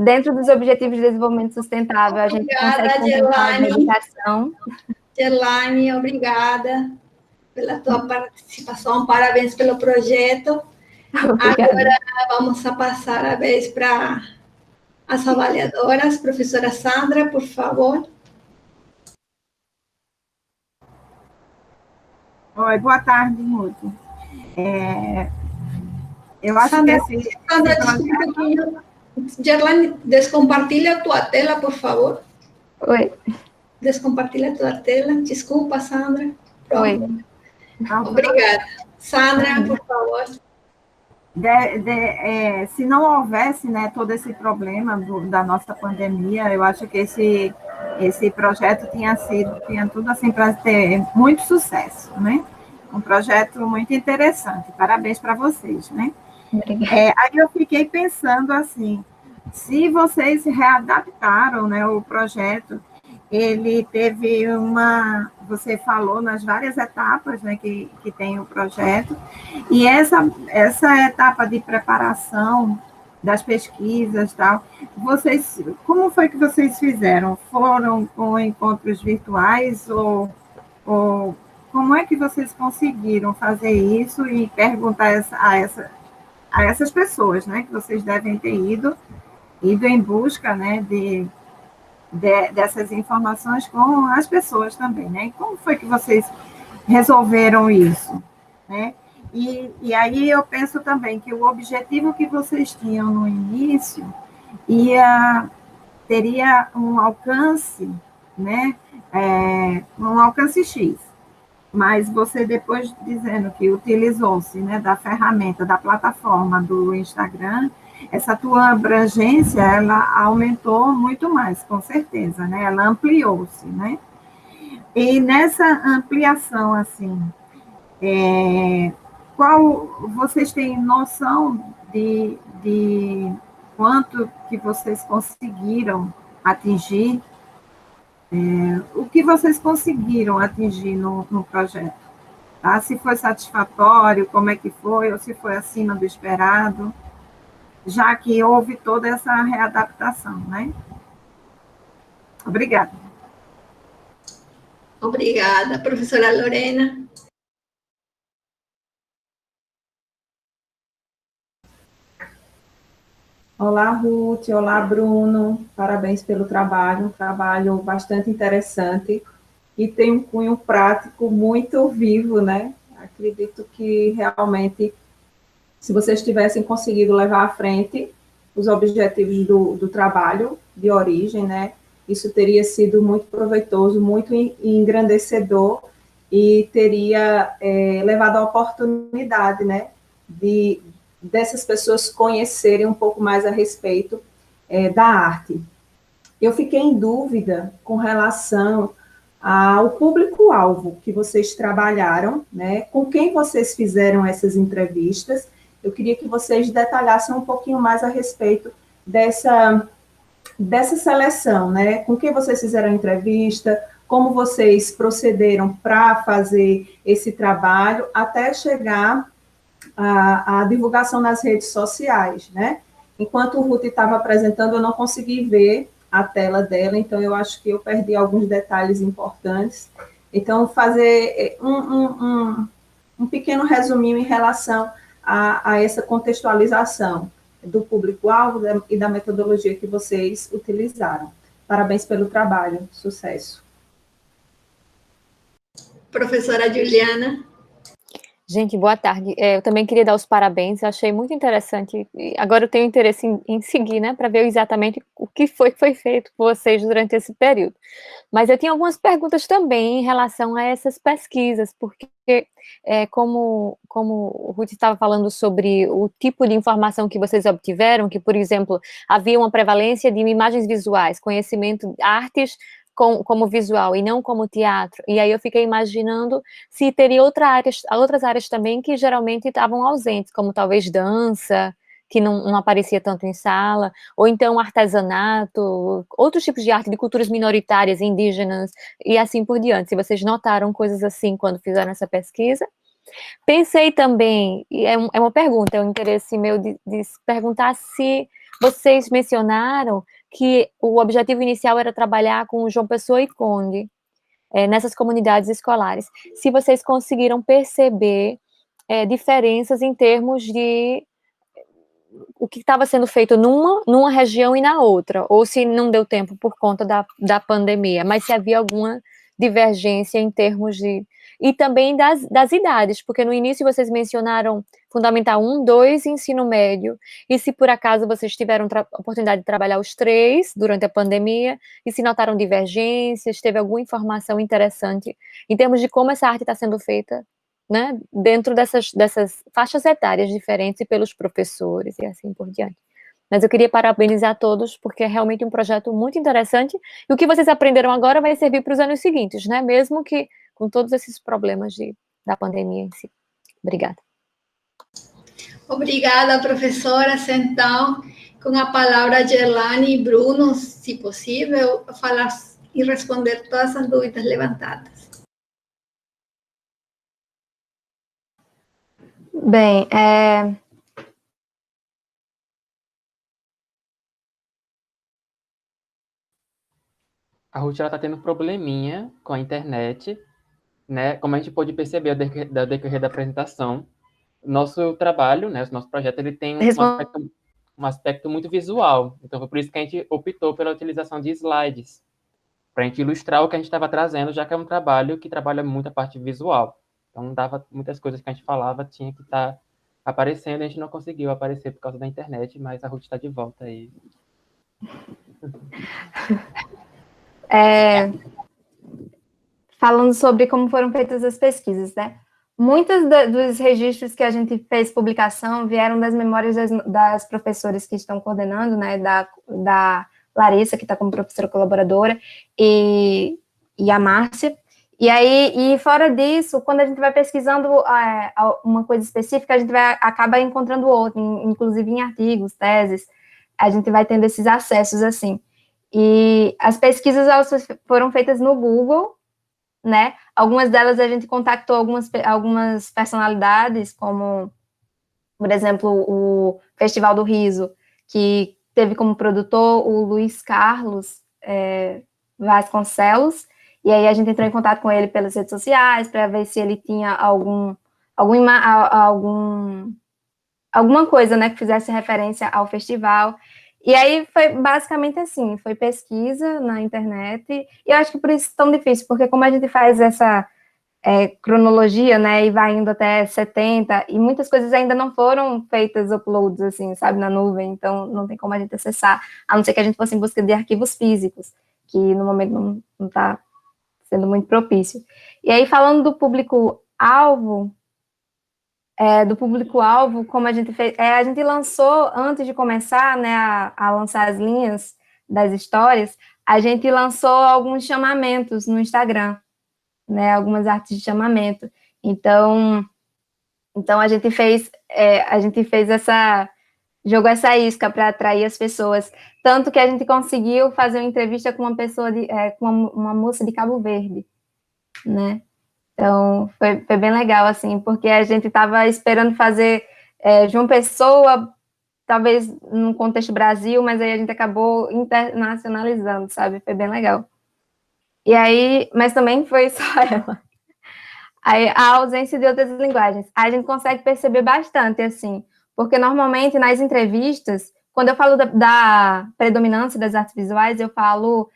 Dentro dos Objetivos de Desenvolvimento Sustentável, a gente consegue contemplar a educação.
Gerlane, obrigada pela tua participação, parabéns pelo projeto.
Obrigada.
Agora vamos a passar a vez para as avaliadoras. Professora Sandra, por favor.
Oi, boa tarde, Ruth. Eu acho
Sandra,
que
Sandra, desculpa um pouquinho. Gerlane, descompartilha a tua tela, por favor.
Oi.
Descompartilha a tua tela. Desculpa, Sandra. Pronto.
Oi.
Obrigada. Sandra, por favor.
Se não houvesse, né, todo esse problema da nossa pandemia, eu acho que esse projeto tinha tudo assim para ter muito sucesso, né? Um projeto muito interessante. Parabéns para vocês, né? Aí eu fiquei pensando assim, se vocês readaptaram, né, o projeto, ele teve você falou nas várias etapas, né, que tem o projeto, e essa etapa de preparação das pesquisas, tal, como foi que vocês fizeram? Foram com encontros virtuais ou como é que vocês conseguiram fazer isso e perguntar a essas pessoas, né, que vocês devem ter ido em busca, né, dessas informações com as pessoas também, né? E como foi que vocês resolveram isso, né? E aí eu penso também que o objetivo que vocês tinham no início teria um alcance, né? Um alcance X. Mas você depois dizendo que utilizou-se, né, da ferramenta, da plataforma do Instagram, essa tua abrangência, ela aumentou muito mais, com certeza, né? Ela ampliou-se, né? E nessa ampliação, assim, vocês têm noção de quanto que vocês conseguiram atingir? O que vocês conseguiram atingir no projeto? Tá? Se foi satisfatório, como é que foi, ou se foi acima do esperado, já que houve toda essa readaptação, né? Obrigada.
Obrigada, professora Lorena.
Olá, Ruth. Olá, Bruno. Parabéns pelo trabalho, um trabalho bastante interessante e tem um cunho prático muito vivo, né? Acredito que realmente, se vocês tivessem conseguido levar à frente os objetivos do trabalho de origem, né, isso teria sido muito proveitoso, muito engrandecedor e teria levado a oportunidade, né, dessas pessoas conhecerem um pouco mais a respeito da arte. Eu fiquei em dúvida com relação ao público-alvo que vocês trabalharam, né, com quem vocês fizeram essas entrevistas Eu queria que vocês detalhassem um pouquinho mais a respeito dessa seleção, né? Com quem vocês fizeram a entrevista, como vocês procederam para fazer esse trabalho, até chegar à divulgação nas redes sociais, né? Enquanto o Ruth estava apresentando, eu não consegui ver a tela dela, então eu acho que eu perdi alguns detalhes importantes. Então, fazer um pequeno resuminho em relação a essa contextualização do público-alvo e da metodologia que vocês utilizaram. Parabéns pelo trabalho, sucesso.
Professora Juliana.
Gente, boa tarde. Eu também queria dar os parabéns, eu achei muito interessante. Agora eu tenho interesse em seguir, né, para ver exatamente o que foi feito por vocês durante esse período. Mas eu tinha algumas perguntas também em relação a essas pesquisas, porque como o Ruth estava falando sobre o tipo de informação que vocês obtiveram, que, por exemplo, havia uma prevalência de imagens visuais, conhecimento, artes como visual e não como teatro, e aí eu fiquei imaginando se teria outras áreas também que geralmente estavam ausentes, como talvez dança, que não aparecia tanto em sala, ou então artesanato, outros tipos de arte de culturas minoritárias, indígenas, e assim por diante, se vocês notaram coisas assim quando fizeram essa pesquisa. Pensei também, e é uma pergunta, é um interesse meu de perguntar se vocês mencionaram que o objetivo inicial era trabalhar com João Pessoa e Conde, nessas comunidades escolares. Se vocês conseguiram perceber diferenças em termos de o que estava sendo feito numa região e na outra, ou se não deu tempo por conta da pandemia, mas se havia alguma divergência em termos de... E também das idades, porque no início vocês mencionaram Fundamental 1, 2 e ensino médio, e se por acaso vocês tiveram oportunidade de trabalhar os 3 durante a pandemia, e se notaram divergências, teve alguma informação interessante em termos de como essa arte está sendo feita, né, dentro dessas faixas etárias diferentes e pelos professores e assim por diante. Mas eu queria parabenizar todos, porque é realmente um projeto muito interessante, e o que vocês aprenderam agora vai servir para os anos seguintes, né, mesmo que com todos esses problemas da pandemia em si. Obrigada.
Obrigada, professora. Então, com a palavra Gerlane e Bruno, se possível, falar e responder todas as dúvidas levantadas.
Bem,
A Ruth está tendo um probleminha com a internet, né? Como a gente pôde perceber ao decorrer da apresentação, nosso trabalho, né, o nosso projeto, ele tem um aspecto muito visual. Então, foi por isso que a gente optou pela utilização de slides, para a gente ilustrar o que a gente estava trazendo, já que é um trabalho que trabalha muito a parte visual. Então, dava muitas coisas que a gente falava, tinha que estar aparecendo, e a gente não conseguiu aparecer por causa da internet, mas a Ruth está de volta aí.
Falando sobre como foram feitas as pesquisas, né? Muitos dos registros que a gente fez publicação vieram das memórias das professoras que estão coordenando, né? Da Larissa, que está como professora colaboradora, e a Márcia. E fora disso, quando a gente vai pesquisando uma coisa específica, a gente acaba encontrando outra, inclusive em artigos, teses, a gente vai tendo esses acessos assim. E as pesquisas elas foram feitas no Google, né? Algumas delas a gente contactou algumas personalidades, como, por exemplo, o Festival do Riso, que teve como produtor o Luiz Carlos Vasconcelos, e aí a gente entrou em contato com ele pelas redes sociais para ver se ele tinha alguma coisa, né, que fizesse referência ao festival. E aí foi basicamente assim, foi pesquisa na internet, e eu acho que por isso é tão difícil, porque como a gente faz essa cronologia, né, e vai indo até 70, e muitas coisas ainda não foram feitas uploads, assim, sabe, na nuvem, então não tem como a gente acessar, a não ser que a gente fosse em busca de arquivos físicos, que no momento não está sendo muito propício. E aí, falando do público-alvo, como a gente fez, a gente lançou, antes de começar, né, a lançar as linhas das histórias, a gente lançou alguns chamamentos no Instagram, né, algumas artes de chamamento. Então a gente fez a gente fez jogou essa isca para atrair as pessoas, tanto que a gente conseguiu fazer uma entrevista com uma pessoa, com uma moça de Cabo Verde, né? Então, foi bem legal, assim, porque a gente estava esperando fazer João Pessoa, talvez no contexto Brasil, mas aí a gente acabou internacionalizando, sabe? Foi bem legal. E aí, mas também foi só ela. Aí, a ausência de outras linguagens. A gente consegue perceber bastante, assim, porque normalmente nas entrevistas, quando eu falo da predominância das artes visuais, eu falo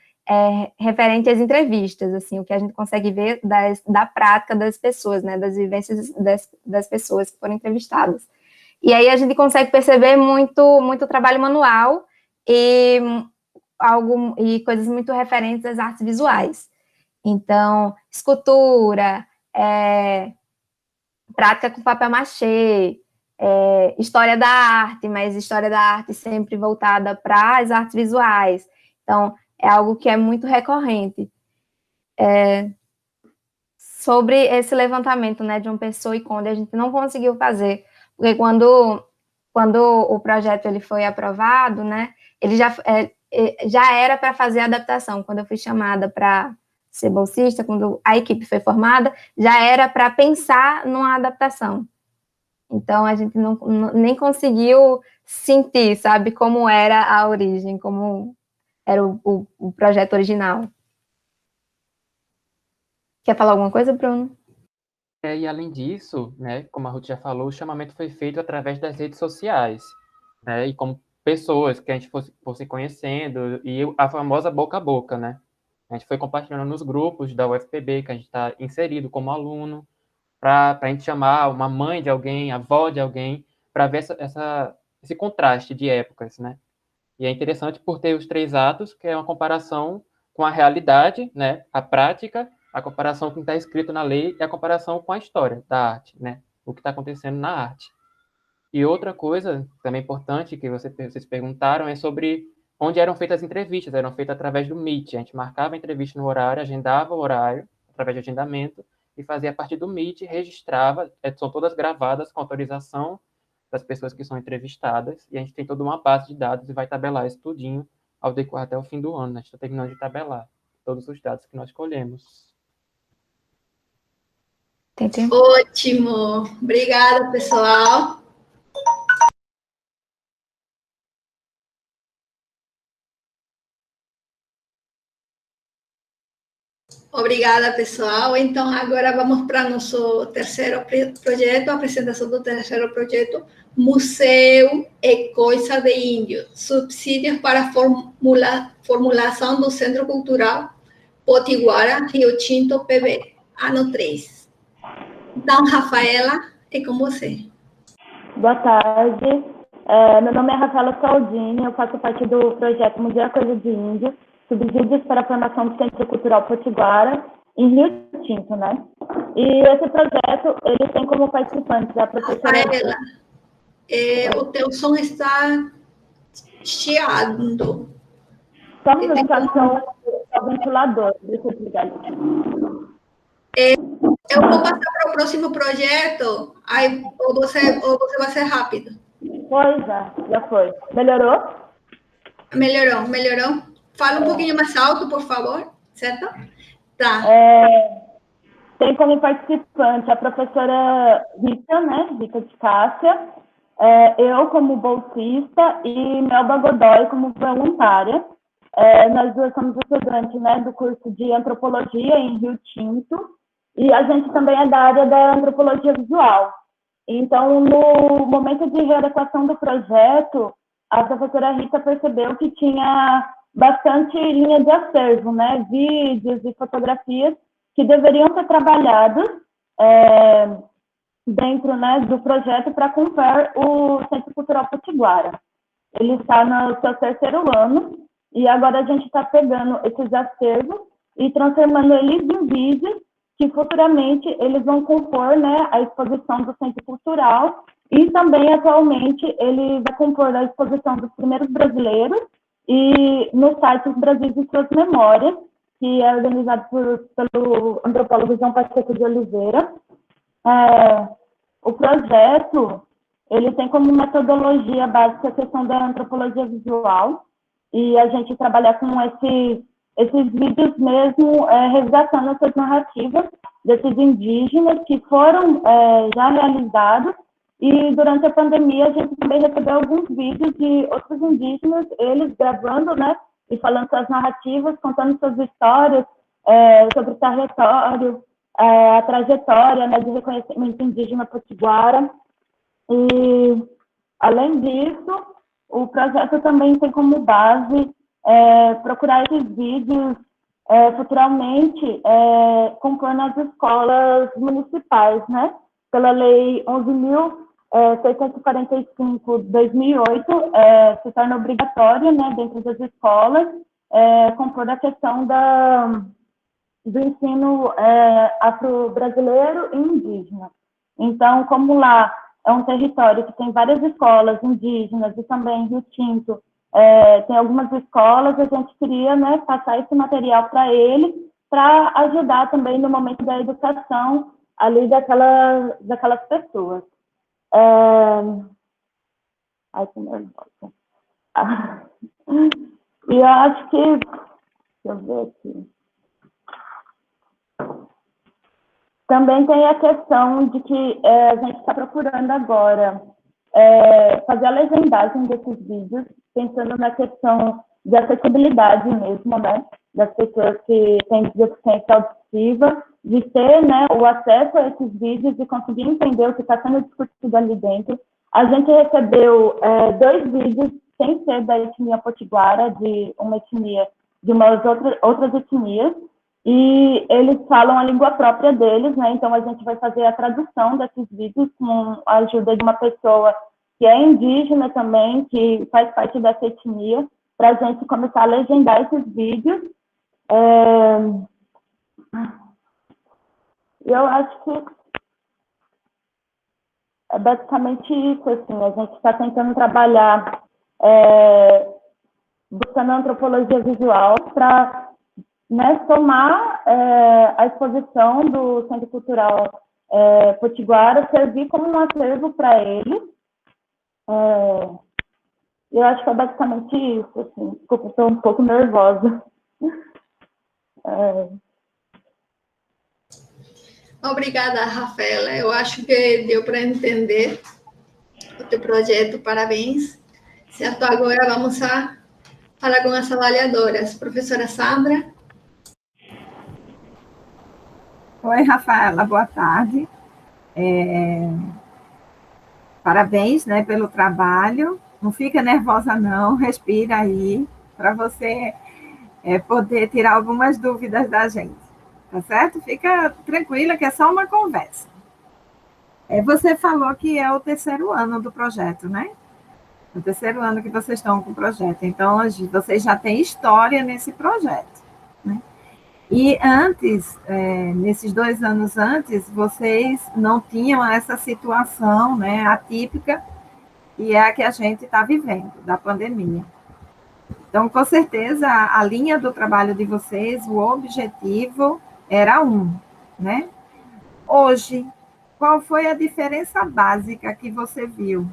referente às entrevistas, assim, o que a gente consegue ver da prática das pessoas, né, das vivências das pessoas que foram entrevistadas. E aí a gente consegue perceber muito trabalho manual e coisas muito referentes às artes visuais. Então, escultura, prática com papel machê, história da arte, mas história da arte sempre voltada para as artes visuais. Então, é algo que é muito recorrente. Sobre esse levantamento, né, de uma pessoa e Conde, a gente não conseguiu fazer, porque quando o projeto ele foi aprovado, né, ele já era para fazer a adaptação. Quando eu fui chamada para ser bolsista, quando a equipe foi formada, já era para pensar numa adaptação. Então, a gente nem conseguiu sentir, sabe, como era a origem, como era o projeto original. Quer falar alguma coisa, Bruno?
E além disso, né, como a Ruth já falou, o chamamento foi feito através das redes sociais, né, e como pessoas que a gente fosse conhecendo, e a famosa boca a boca, né? A gente foi compartilhando nos grupos da UFPB, que a gente está inserido como aluno, para a gente chamar uma mãe de alguém, a avó de alguém, para ver esse contraste de épocas, né? E é interessante por ter os 3 atos, que é uma comparação com a realidade, né, a prática, a comparação com o que está escrito na lei e a comparação com a história da arte, né, o que está acontecendo na arte. E outra coisa também importante que vocês perguntaram é sobre onde eram feitas as entrevistas. Eram feitas através do Meet. A gente marcava a entrevista no horário, agendava o horário, através de agendamento, e fazia a partir do Meet, registrava, são todas gravadas com autorização das pessoas que são entrevistadas, e a gente tem toda uma base de dados e vai tabelar isso tudinho ao decorrer até o fim do ano. A gente está terminando de tabelar todos os dados que nós colhemos.
Entendi.
Ótimo. Obrigada, pessoal. Obrigada, pessoal. Então, agora vamos para nosso terceiro projeto, a apresentação do terceiro projeto, Museu e Coisa de Índio, subsídios para formulação do Centro Cultural Potiguara, Rio Tinto, PB, ano 3. Então, Rafaela, é com você.
Boa tarde. Meu nome é Rafaela Saldini, eu faço parte do projeto Museu e Coisa de Índio, subsídios para a formação do Centro Cultural Potiguara, em Rio Tinto, né? E esse projeto, ele tem como participantes a professora...
Rafaela, o teu som está chiando.
Só uma situação do ventilador, deixa eu desligar aqui.
Eu vou passar para o próximo projeto, aí, ou você vai ser rápido.
Pois já foi. Melhorou?
Melhorou. Fala um pouquinho mais alto, por favor, certo? Tá.
Tem como participante a professora Rita, né? Rita de Cássia, eu como bolsista e Melba Godoy como voluntária. Nós duas somos estudantes, né, do curso de Antropologia em Rio Tinto, e a gente também é da área da Antropologia Visual. Então, no momento de readequação do projeto, a professora Rita percebeu que tinha bastante linha de acervo, né, vídeos e fotografias que deveriam ser trabalhados dentro, né, do projeto para compor o Centro Cultural Potiguara. Ele está no seu 3º ano e agora a gente está pegando esses acervos e transformando eles em vídeos que futuramente eles vão compor, né, a exposição do Centro Cultural e também atualmente ele vai compor a exposição dos primeiros brasileiros e no site Os Brasis e Suas Memórias, que é organizado pelo antropólogo João Pacheco de Oliveira. O projeto, ele tem como metodologia básica a questão da antropologia visual, e a gente trabalha com esses vídeos mesmo, resgatando essas narrativas desses indígenas que foram já realizados, e durante a pandemia a gente também recebeu alguns vídeos de outros indígenas, eles gravando, né, e falando suas narrativas, contando suas histórias sobre o território, a trajetória, né, de reconhecimento indígena potiguara. E, além disso, o projeto também tem como base procurar esses vídeos futuramente compor nas escolas municipais, né? Pela Lei 11.645/2008, se torna obrigatório, né, dentro das escolas, compor a questão do ensino afro-brasileiro e indígena. Então, como lá é um território que tem várias escolas indígenas e também Rio Tinto tem algumas escolas, a gente queria, né, passar esse material para ele, para ajudar também no momento da educação ali daquelas pessoas. Ai, que nervosa. E eu acho que... Deixa eu ver aqui. Também tem a questão de que a gente está procurando agora fazer a legendagem desses vídeos, pensando na questão de acessibilidade mesmo, né, das pessoas que têm deficiência auditiva, de ter, né, o acesso a esses vídeos e conseguir entender o que está sendo discutido ali dentro. A gente recebeu 2 vídeos sem ser da etnia potiguara, de uma etnia, de umas outras etnias, e eles falam a língua própria deles, né? Então a gente vai fazer a tradução desses vídeos com a ajuda de uma pessoa que é indígena também, que faz parte dessa etnia, para a gente começar a legendar esses vídeos. Eu acho que é basicamente isso, assim, a gente está tentando trabalhar buscando a antropologia visual para, né, somar a exposição do Centro Cultural Potiguara, servir como um acervo para ele. Eu acho que é basicamente isso, assim. Desculpa, estou um pouco nervosa.
Obrigada, Rafaela. Eu acho que deu para entender o teu projeto. Parabéns. Certo, agora vamos a falar com as avaliadoras. Professora Sandra.
Oi, Rafaela, boa tarde. Parabéns, né, pelo trabalho. Não fica nervosa, não. Respira aí, para você poder tirar algumas dúvidas da gente. Tá certo? Fica tranquila, que é só uma conversa. Você falou que é o 3º ano do projeto, né? O 3º ano que vocês estão com o projeto. Então, hoje, vocês já têm história nesse projeto, né? E antes, nesses 2 anos antes, vocês não tinham essa situação, né, atípica, e é a que a gente está vivendo, da pandemia. Então, com certeza, a linha do trabalho de vocês, o objetivo era né? Hoje, qual foi a diferença básica que você viu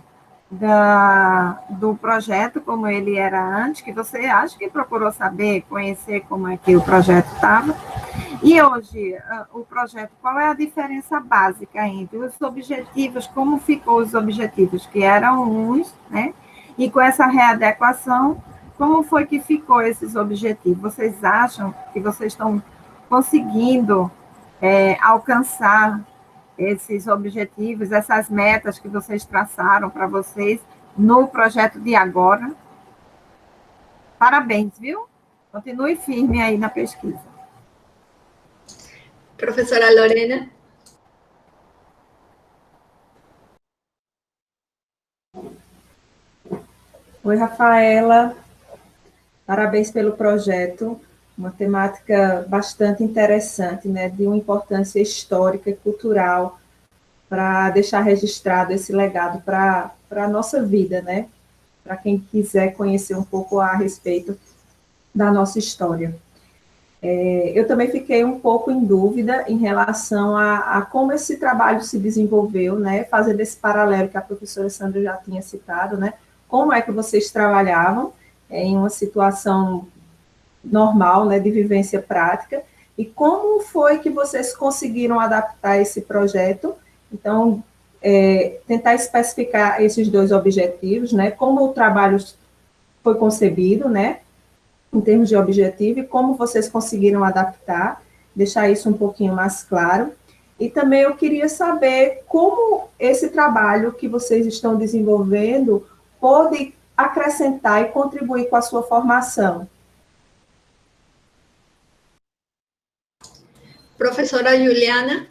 do projeto, como ele era antes, que você acha que procurou saber, conhecer como é que o projeto estava, e hoje, o projeto, qual é a diferença básica entre os objetivos, como ficou os objetivos, que eram uns, né? E com essa readequação, como foi que ficou esses objetivos? Vocês acham que vocês estão conseguindo alcançar esses objetivos, essas metas que vocês traçaram para vocês no projeto de agora? Parabéns, viu? Continue firme aí na pesquisa.
Professora Lorena.
Oi, Rafaela. Parabéns pelo projeto. Uma temática bastante interessante, né, de uma importância histórica e cultural para deixar registrado esse legado para a nossa vida, né, para quem quiser conhecer um pouco a respeito da nossa história. Eu também fiquei um pouco em dúvida em relação a como esse trabalho se desenvolveu, né, fazendo esse paralelo que a professora Sandra já tinha citado, né, como é que vocês trabalhavam em uma situação normal, né, de vivência prática, e como foi que vocês conseguiram adaptar esse projeto. Então, tentar especificar esses dois objetivos, né, como o trabalho foi concebido, né, em termos de objetivo, e como vocês conseguiram adaptar, deixar isso um pouquinho mais claro. E também eu queria saber como esse trabalho que vocês estão desenvolvendo pode acrescentar e contribuir com a sua formação.
Professora Juliana?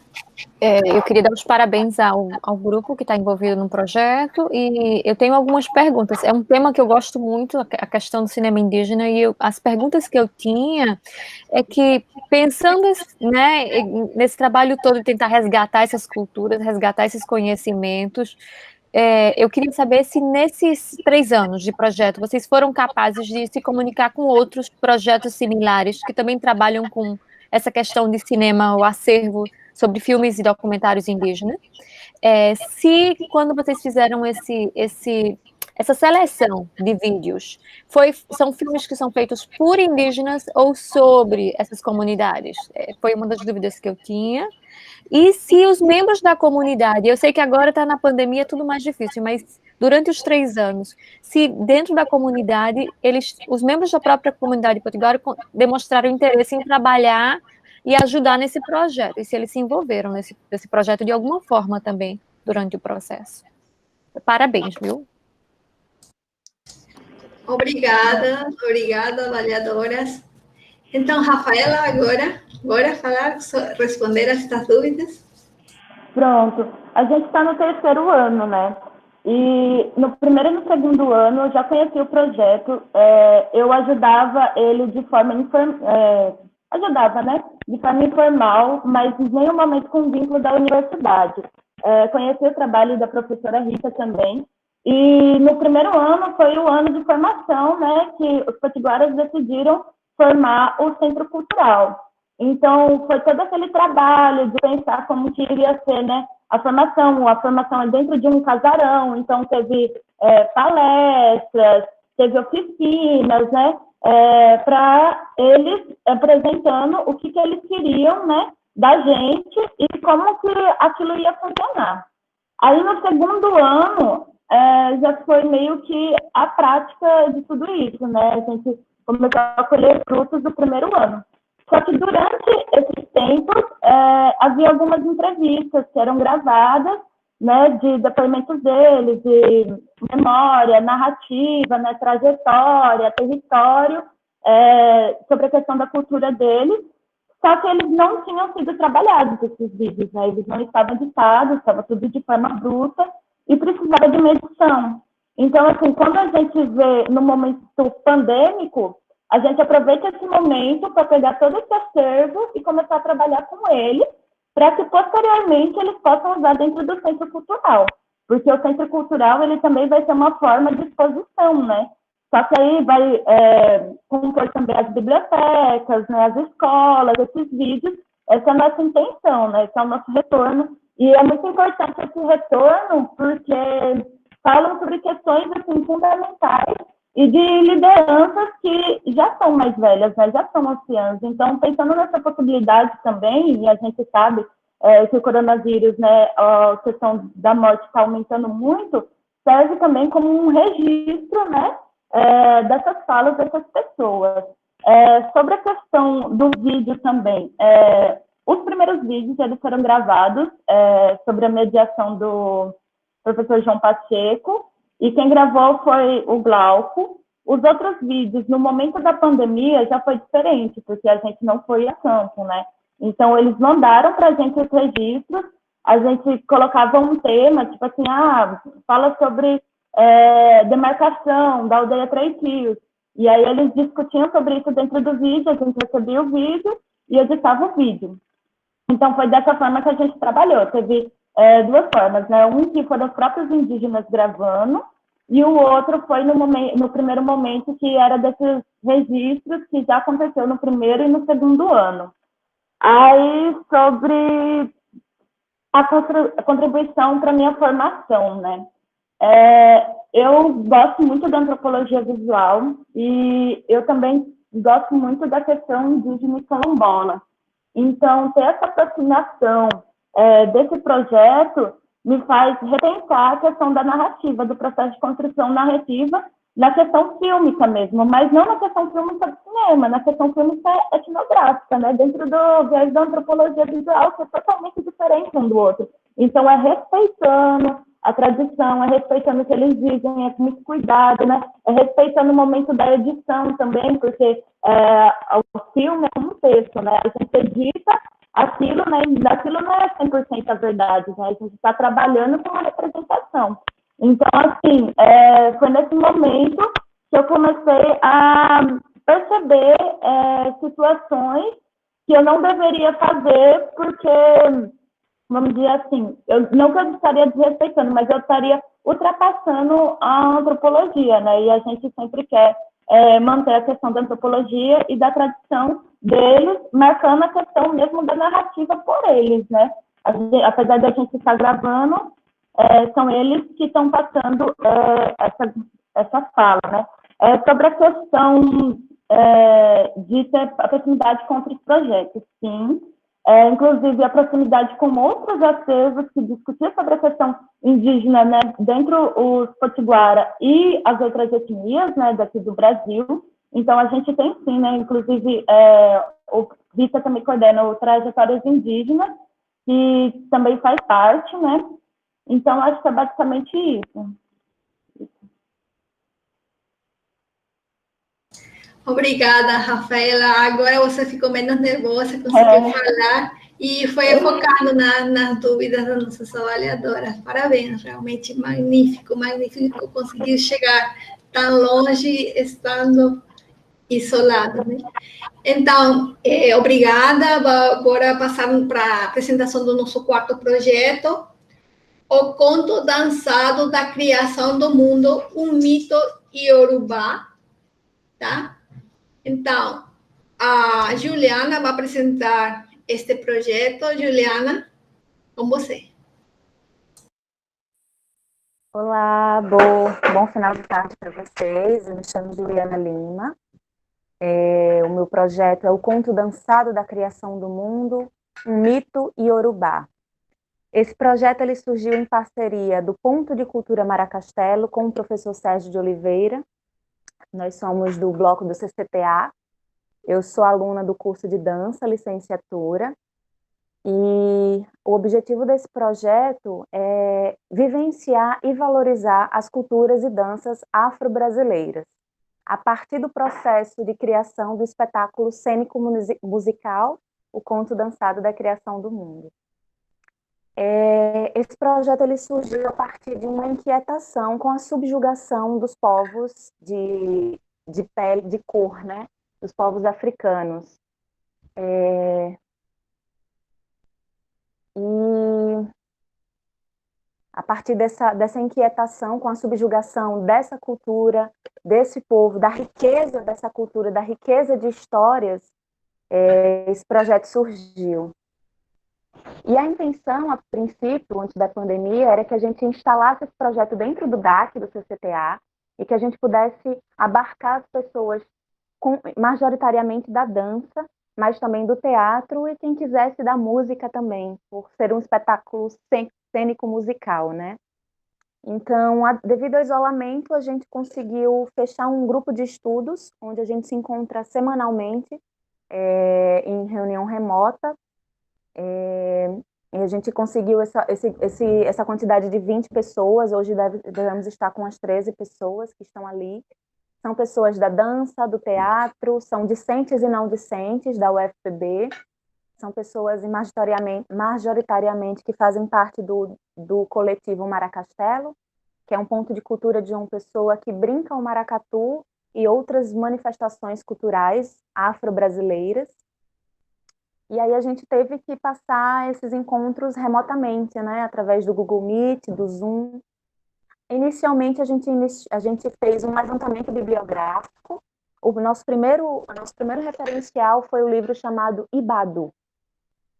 Eu queria dar os parabéns ao grupo que está envolvido no projeto, e eu tenho algumas perguntas. É um tema que eu gosto muito, a questão do cinema indígena, e as perguntas que eu tinha é que, pensando, né, nesse trabalho todo de tentar resgatar essas culturas, resgatar esses conhecimentos, eu queria saber se nesses 3 anos de projeto vocês foram capazes de se comunicar com outros projetos similares que também trabalham com essa questão de cinema, o acervo sobre filmes e documentários indígenas. Se, quando vocês fizeram essa seleção de vídeos, são filmes que são feitos por indígenas ou sobre essas comunidades? Foi uma das dúvidas que eu tinha. E se os membros da comunidade, eu sei que agora está na pandemia, é tudo mais difícil, mas durante os 3 anos, se dentro da comunidade, os membros da própria comunidade potiguara demonstraram interesse em trabalhar e ajudar nesse projeto, e se eles se envolveram nesse projeto de alguma forma também durante o processo. Parabéns, viu?
Obrigada, avaliadoras. Então, Rafaela, agora falar, responder a estas dúvidas.
Pronto. A gente está no 3º ano, né? E no primeiro e no 2º ano eu já conheci o projeto. Eu ajudava ele de forma informal, mas em nenhum momento com vínculo da universidade. Conheci o trabalho da professora Rita também. E no primeiro ano foi o ano de formação, né? Que os potiguaras decidiram formar o Centro Cultural. Então, foi todo aquele trabalho de pensar como que iria ser, né, a formação é dentro de um casarão, então teve palestras, teve oficinas, né, para eles apresentando o que eles queriam, né, da gente e como que aquilo ia funcionar. Aí, no 2º ano, já foi meio que a prática de tudo isso, né, a gente começou a colher frutos do primeiro ano. Só que durante esses tempos, havia algumas entrevistas que eram gravadas, né, de depoimentos deles, de memória, narrativa, né, trajetória, território, sobre a questão da cultura deles, só que eles não tinham sido trabalhados, esses vídeos, né, eles não estavam editados, estava tudo de forma bruta e precisava de uma edição. Então, assim, quando a gente vê no momento pandêmico, a gente aproveita esse momento para pegar todo esse acervo e começar a trabalhar com ele, para que posteriormente eles possam usar dentro do Centro Cultural. Porque o Centro Cultural ele também vai ser uma forma de exposição, né? Só que aí vai compor também as bibliotecas, né, as escolas, esses vídeos. Essa é a nossa intenção, né? Esse é o nosso retorno. E é muito importante esse retorno, porque falam sobre questões assim, fundamentais e de lideranças que já são mais velhas, né, já são anciãs. Então, pensando nessa possibilidade também, e a gente sabe que o coronavírus, né, a questão da morte está aumentando muito, serve também como um registro, né, dessas falas dessas pessoas. Sobre a questão do vídeo também, os primeiros vídeos eles foram gravados sobre a mediação do professor João Pacheco, e quem gravou foi o Glauco. Os outros vídeos, no momento da pandemia, já foi diferente, porque a gente não foi a campo, né? Então, eles mandaram para a gente os registros, a gente colocava um tema, tipo assim, fala sobre demarcação da aldeia Três Rios. E aí eles discutiam sobre isso dentro do vídeo, a gente recebia o vídeo e editava o vídeo. Então, foi dessa forma que a gente trabalhou. Teve 2 formas, né? Um que foram os próprios indígenas gravando, e o outro foi no primeiro momento, que era desses registros que já aconteceu no primeiro e no segundo ano. Aí, sobre a contribuição para a minha formação, né? Eu gosto muito da antropologia visual e eu também gosto muito da questão indígena e quilombola. Então, ter essa aproximação desse projeto me faz repensar a questão da narrativa, do processo de construção narrativa, na questão fílmica mesmo, mas não na questão fílmica do cinema, na questão fílmica etnográfica, né? Dentro do viés da antropologia visual, que é totalmente diferente um do outro. Então, é respeitando a tradição, é respeitando o que eles dizem, é com muito cuidado, né? É respeitando o momento da edição também, porque o filme é um texto, né? A gente edita aquilo, né? Aquilo não é 100% a verdade, né? A gente está trabalhando com uma representação. Então, assim, foi nesse momento que eu comecei a perceber situações que eu não deveria fazer, porque, vamos dizer assim, não que eu estaria desrespeitando, mas eu estaria ultrapassando a antropologia, né? E a gente sempre quer manter a questão da antropologia e da tradição deles, marcando a questão mesmo da narrativa por eles, né? Apesar de a gente estar gravando, são eles que estão passando essa fala, né? Sobre a questão de ter a proximidade com outros projetos, sim. Inclusive, a proximidade com outros acervos que discutiam sobre a questão indígena, né, dentro os potiguara e as outras etnias, né, daqui do Brasil. Então, a gente tem sim, né, inclusive, o Vita também coordena o Trajetórias Indígenas, que também faz parte, né? Então, acho que é basicamente isso.
Obrigada, Rafaela. Agora você ficou menos nervosa, conseguiu falar e foi focado nas dúvidas das nossas avaliadoras. Parabéns, realmente magnífico, magnífico conseguir chegar tão longe estando isolado, né? Então, obrigada. Agora passamos para a apresentação do nosso quarto projeto, O Conto Dançado da Criação do Mundo, um mito iorubá, tá? Então, a Juliana vai apresentar este projeto. Juliana, com você.
Olá, bom final de tarde para vocês. Eu me chamo Juliana Lima. O meu projeto é O Conto Dançado da Criação do Mundo, um mito iorubá. Esse projeto ele surgiu em parceria do Ponto de Cultura Maracastelo com o professor Sérgio de Oliveira. Nós somos do bloco do CCTA. Eu sou aluna do curso de dança, licenciatura, e o objetivo desse projeto é vivenciar e valorizar as culturas e danças afro-brasileiras, a partir do processo de criação do espetáculo cênico-musical, O Conto Dançado da Criação do Mundo. Esse projeto ele surgiu a partir de uma inquietação com a subjugação dos povos de pele, de cor, né? Dos povos africanos. E a partir dessa inquietação com a subjugação dessa cultura, desse povo, da riqueza dessa cultura, da riqueza de histórias, esse projeto surgiu. E a intenção, a princípio, antes da pandemia, era que a gente instalasse esse projeto dentro do DAC, do CCTA, e que a gente pudesse abarcar as pessoas majoritariamente da dança, mas também do teatro e quem quisesse da música também, por ser um espetáculo cênico-musical, né? Então, devido ao isolamento, a gente conseguiu fechar um grupo de estudos, onde a gente se encontra semanalmente, em reunião remota, e a gente conseguiu essa quantidade de 20 pessoas, hoje devemos estar com as 13 pessoas que estão ali. São pessoas da dança, do teatro, são discentes e não discentes da UFPB, são pessoas majoritariamente que fazem parte do coletivo Maracastelo, que é um ponto de cultura de uma pessoa que brinca o maracatu e outras manifestações culturais afro-brasileiras. E aí a gente teve que passar esses encontros remotamente, né, através do Google Meet, do Zoom. Inicialmente, a gente fez um levantamento bibliográfico. O nosso primeiro referencial foi o livro chamado Ibadu,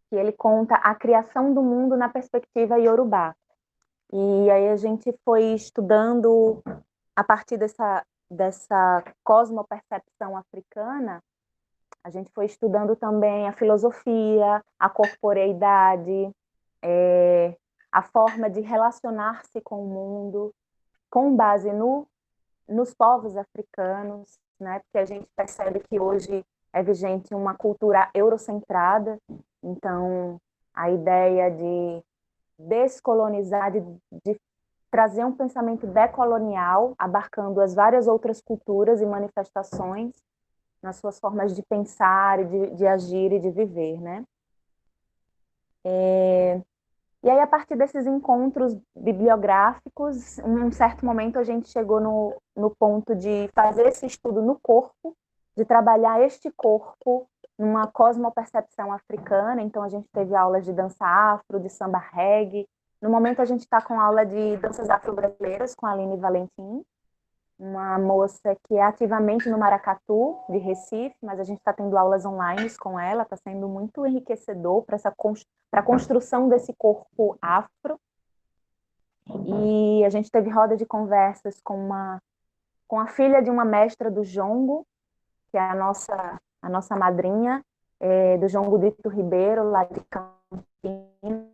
que ele conta a criação do mundo na perspectiva iorubá. E aí a gente foi estudando, a partir dessa cosmopercepção africana, a gente foi estudando também a filosofia, a corporeidade, a forma de relacionar-se com o mundo, com base nos povos africanos, né? Porque a gente percebe que hoje é vigente uma cultura eurocentrada, então a ideia de descolonizar, de trazer um pensamento decolonial, abarcando as várias outras culturas e manifestações nas suas formas de pensar, de agir e de viver, né? E aí, a partir desses encontros bibliográficos, em um certo momento a gente chegou no ponto de fazer esse estudo no corpo, de trabalhar este corpo numa cosmopercepção africana. Então, a gente teve aulas de dança afro, de samba reggae. No momento, a gente está com aula de danças afro-brasileiras com a Aline Valentim, uma moça que é ativamente no Maracatu, de Recife, mas a gente está tendo aulas online com ela, está sendo muito enriquecedor para a construção desse corpo afro. E a gente teve roda de conversas com a filha de uma mestra do jongo, que é a nossa madrinha, do Jongo Dito Ribeiro, lá de Campinas,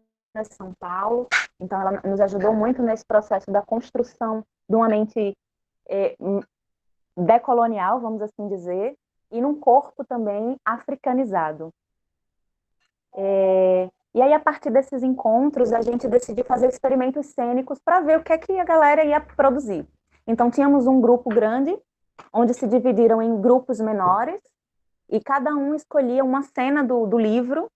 São Paulo. Então, ela nos ajudou muito nesse processo da construção de uma mente decolonial, vamos assim dizer, e num corpo também africanizado. E aí, a partir desses encontros, a gente decidiu fazer experimentos cênicos para ver o que é que a galera ia produzir. Então, tínhamos um grupo grande, onde se dividiram em grupos menores, e cada um escolhia uma cena do livro,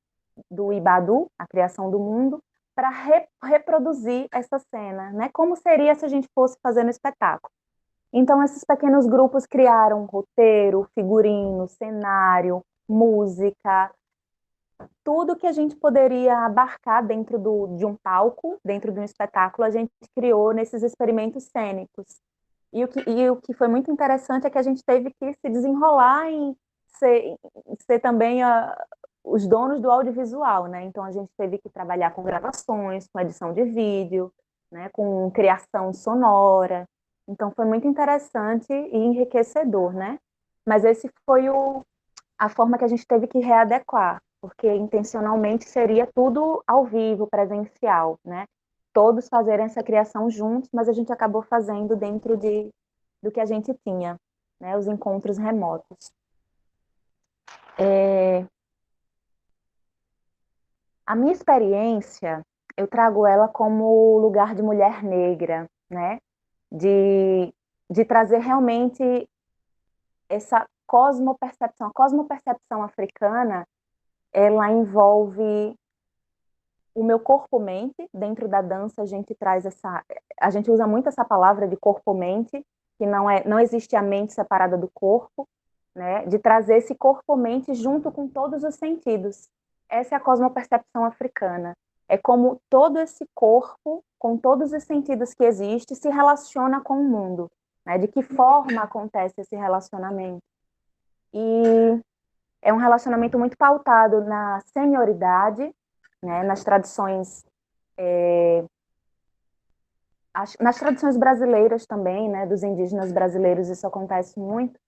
do Ibadu, A Criação do Mundo, para reproduzir essa cena, né? Como seria se a gente fosse fazendo espetáculo. Então, esses pequenos grupos criaram roteiro, figurino, cenário, música, tudo que a gente poderia abarcar dentro de um palco, dentro de um espetáculo, a gente criou nesses experimentos cênicos. E o que foi muito interessante é que a gente teve que se desenrolar em ser também os donos do audiovisual, né? Então, a gente teve que trabalhar com gravações, com edição de vídeo, né? Com criação sonora. Então, foi muito interessante e enriquecedor, né? Mas esse foi a forma que a gente teve que readequar, porque intencionalmente seria tudo ao vivo, presencial, né? Todos fazerem essa criação juntos, mas a gente acabou fazendo dentro do que a gente tinha, né? Os encontros remotos. A minha experiência, eu trago ela como lugar de mulher negra, né? De trazer realmente essa cosmopercepção. A cosmopercepção africana, ela envolve o meu corpo-mente. Dentro da dança, a gente usa muito essa palavra de corpo-mente, que não existe a mente separada do corpo, né? De trazer esse corpo-mente junto com todos os sentidos. Essa é a cosmopercepção africana. É como todo esse corpo, com todos os sentidos que existe, se relaciona com o mundo, né? De que forma acontece esse relacionamento. E é um relacionamento muito pautado na senioridade, né? Nas tradições brasileiras também, né? Dos indígenas brasileiros, isso acontece muito,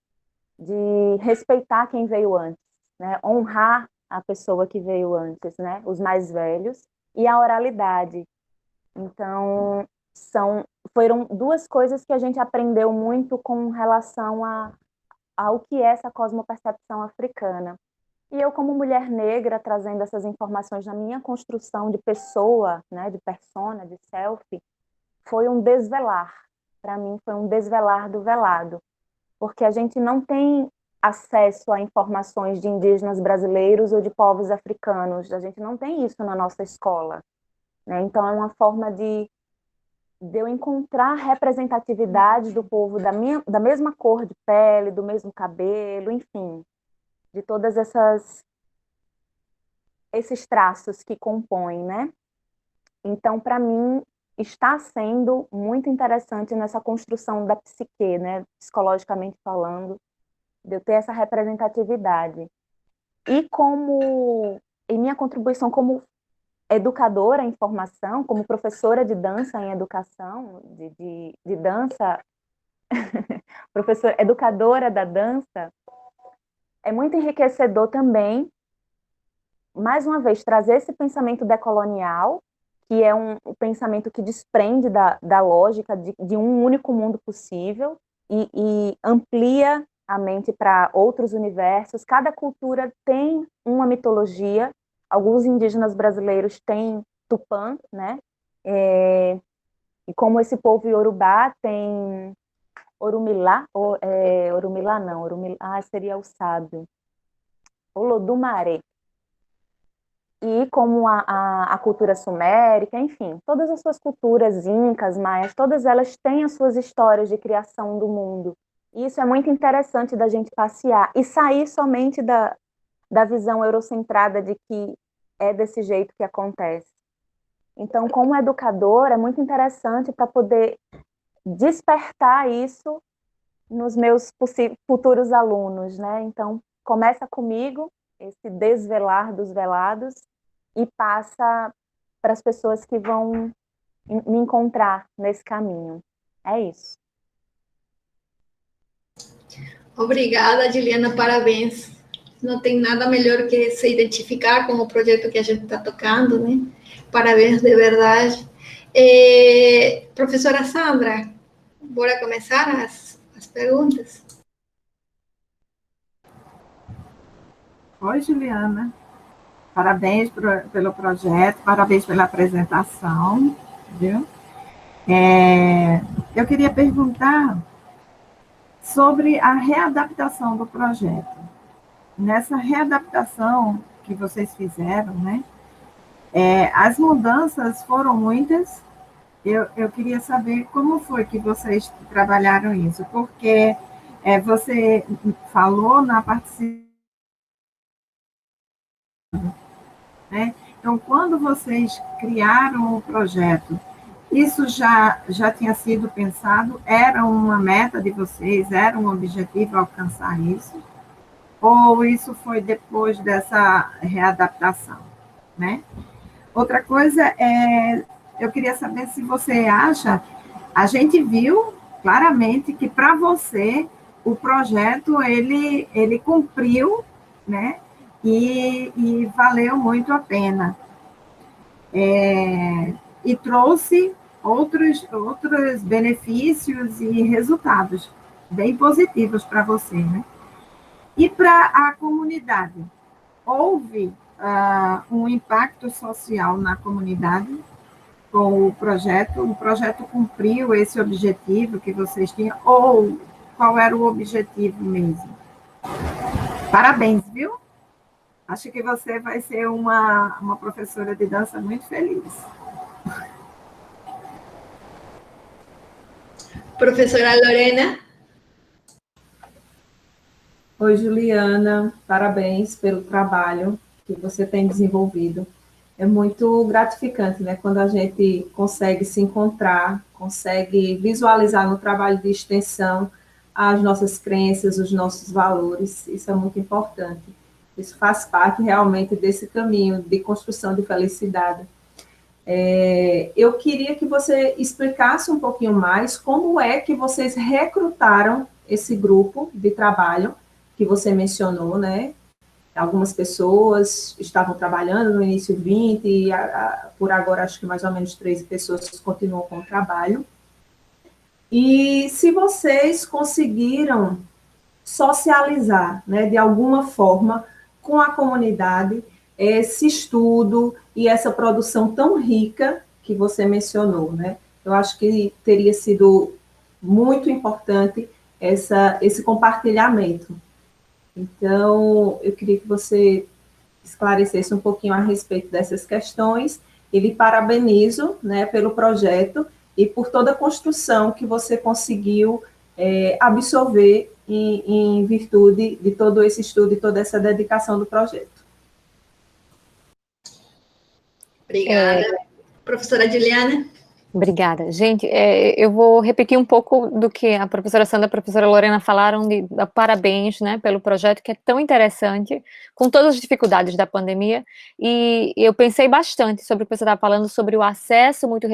de respeitar quem veio antes, né? Honrar a pessoa que veio antes, né? Os mais velhos, e a oralidade. Então, foram duas coisas que a gente aprendeu muito com relação ao que é essa cosmopercepção africana. E eu, como mulher negra, trazendo essas informações na minha construção de pessoa, né? De persona, de self, foi um desvelar. Para mim, foi um desvelar do velado. Porque a gente não tem acesso a informações de indígenas brasileiros ou de povos africanos. A gente não tem isso na nossa escola, né? Então, é uma forma de eu encontrar representatividade do povo da mesma cor de pele, do mesmo cabelo, enfim, de todas esses traços que compõem, né? Então, para mim, está sendo muito interessante nessa construção da psique, né, psicologicamente falando, de eu ter essa representatividade. E minha contribuição como educadora em formação, como professora de dança em educação, de dança, professora, educadora da dança, é muito enriquecedor também, mais uma vez, trazer esse pensamento decolonial, que é um pensamento que desprende da lógica de um único mundo possível e amplia a mente para outros universos. Cada cultura tem uma mitologia. Alguns indígenas brasileiros têm Tupã, né? E como esse povo iorubá tem Orumilá, Orumilá não, seria o sábio, Olodumare. E como a cultura sumérica, enfim, todas as suas culturas, incas, maias, todas elas têm as suas histórias de criação do mundo. E isso é muito interessante da gente passear e sair somente da visão eurocentrada de que é desse jeito que acontece. Então, como educadora, é muito interessante para poder despertar isso nos meus futuros alunos, né? Então, começa comigo, esse desvelar dos velados, e passa para as pessoas que vão me encontrar nesse caminho. É isso.
Obrigada, Juliana, parabéns. Não tem nada melhor que se identificar com o projeto que a gente está tocando, né? Parabéns, de verdade. Professora Sandra, bora começar as perguntas?
Oi, Juliana. Parabéns pelo projeto, parabéns pela apresentação, viu? Eu queria perguntar sobre a readaptação do projeto. Nessa readaptação que vocês fizeram, né? As mudanças foram muitas. Eu queria saber como foi que vocês trabalharam isso, porque você falou na participação, né? Então, quando vocês criaram o projeto, isso já tinha sido pensado? Era uma meta de vocês? Era um objetivo alcançar isso? Ou isso foi depois dessa readaptação, né? Outra coisa eu queria saber se você acha, a gente viu claramente que para você o projeto ele cumpriu, né? E valeu muito a pena. E trouxe outros benefícios e resultados bem positivos para você, né? E para a comunidade, houve um impacto social na comunidade com o projeto cumpriu esse objetivo que vocês tinham, ou qual era o objetivo mesmo? Parabéns, viu? Acho que você vai ser uma professora de dança muito feliz.
Professora Lorena?
Oi, Juliana, parabéns pelo trabalho que você tem desenvolvido. É muito gratificante, né, quando a gente consegue se encontrar, consegue visualizar no trabalho de extensão as nossas crenças, os nossos valores. Isso é muito importante. Isso faz parte realmente desse caminho de construção de felicidade. Eu queria que você explicasse um pouquinho mais como é que vocês recrutaram esse grupo de trabalho que você mencionou, né? Algumas pessoas estavam trabalhando no início 20, e por agora acho que mais ou menos 13 pessoas continuam com o trabalho. E se vocês conseguiram socializar, né, de alguma forma, com a comunidade, esse estudo e essa produção tão rica que você mencionou, né? Eu acho que teria sido muito importante esse compartilhamento. Então, eu queria que você esclarecesse um pouquinho a respeito dessas questões. E lhe parabenizo, né, pelo projeto e por toda a construção que você conseguiu absorver em virtude de todo esse estudo e toda essa dedicação do projeto.
Obrigada. Professora Juliana?
Obrigada. Gente, eu vou repetir um pouco do que a professora Sandra e a professora Lorena falaram, parabéns, né, pelo projeto, que é tão interessante, com todas as dificuldades da pandemia, e eu pensei bastante sobre o que você estava falando, sobre o acesso muito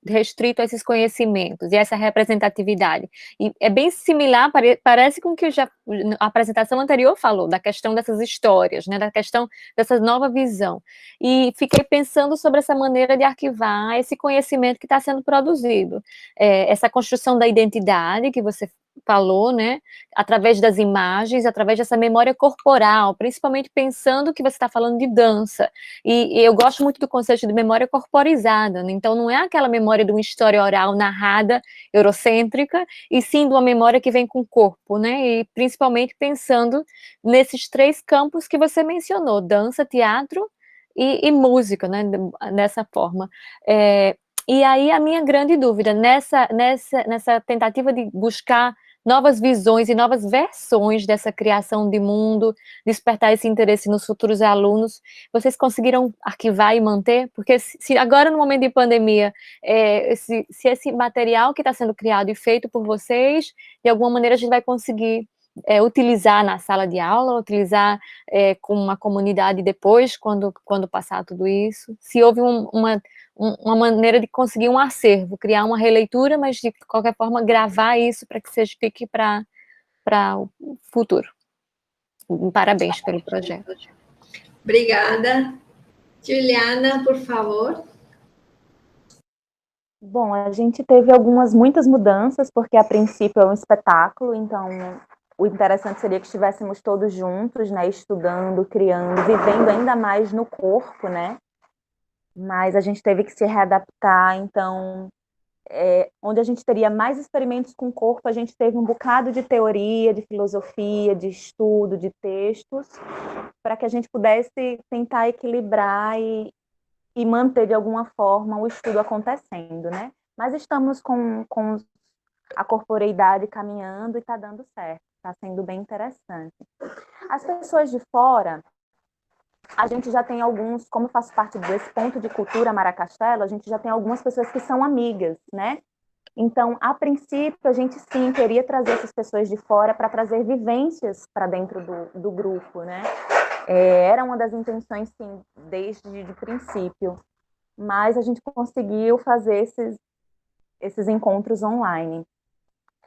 restrito a esses conhecimentos e essa representatividade. E é bem similar, parece com o que a apresentação anterior falou, da questão dessas histórias, né, da questão dessa nova visão. E fiquei pensando sobre essa maneira de arquivar esse conhecimento que está sendo produzido. Essa construção da identidade que você falou, né, através das imagens, através dessa memória corporal, principalmente pensando que você está falando de dança, e eu gosto muito do conceito de memória corporizada, né? Então não é aquela memória de uma história oral narrada, eurocêntrica, e sim de uma memória que vem com o corpo, né, e principalmente pensando nesses 3 campos que você mencionou, dança, teatro e música, né, dessa forma. E aí a minha grande dúvida, nessa tentativa de buscar novas visões e novas versões dessa criação de mundo, despertar esse interesse nos futuros alunos, vocês conseguiram arquivar e manter? Porque se agora, no momento de pandemia, se esse material que está sendo criado e feito por vocês, de alguma maneira a gente vai conseguir utilizar na sala de aula, utilizar com uma comunidade depois, quando passar tudo isso, se houve uma maneira de conseguir um acervo, criar uma releitura, mas de qualquer forma gravar isso para que fique para o futuro. Parabéns pelo projeto.
Obrigada. Juliana, por favor.
Bom, a gente teve muitas mudanças, porque a princípio é um espetáculo, então o interessante seria que estivéssemos todos juntos, né, estudando, criando, vivendo ainda mais no corpo, né? Mas a gente teve que se readaptar, então, onde a gente teria mais experimentos com o corpo, a gente teve um bocado de teoria, de filosofia, de estudo, de textos, para que a gente pudesse tentar equilibrar e manter, de alguma forma, o estudo acontecendo, né? Mas estamos com a corporeidade caminhando e está dando certo, está sendo bem interessante. As pessoas de fora, a gente já tem alguns, como eu faço parte desse ponto de cultura Maracastelo, a gente já tem algumas pessoas que são amigas, né? Então, a princípio, a gente sim queria trazer essas pessoas de fora para trazer vivências para dentro do grupo, né? Era uma das intenções, sim, desde o princípio, mas a gente conseguiu fazer esses encontros online.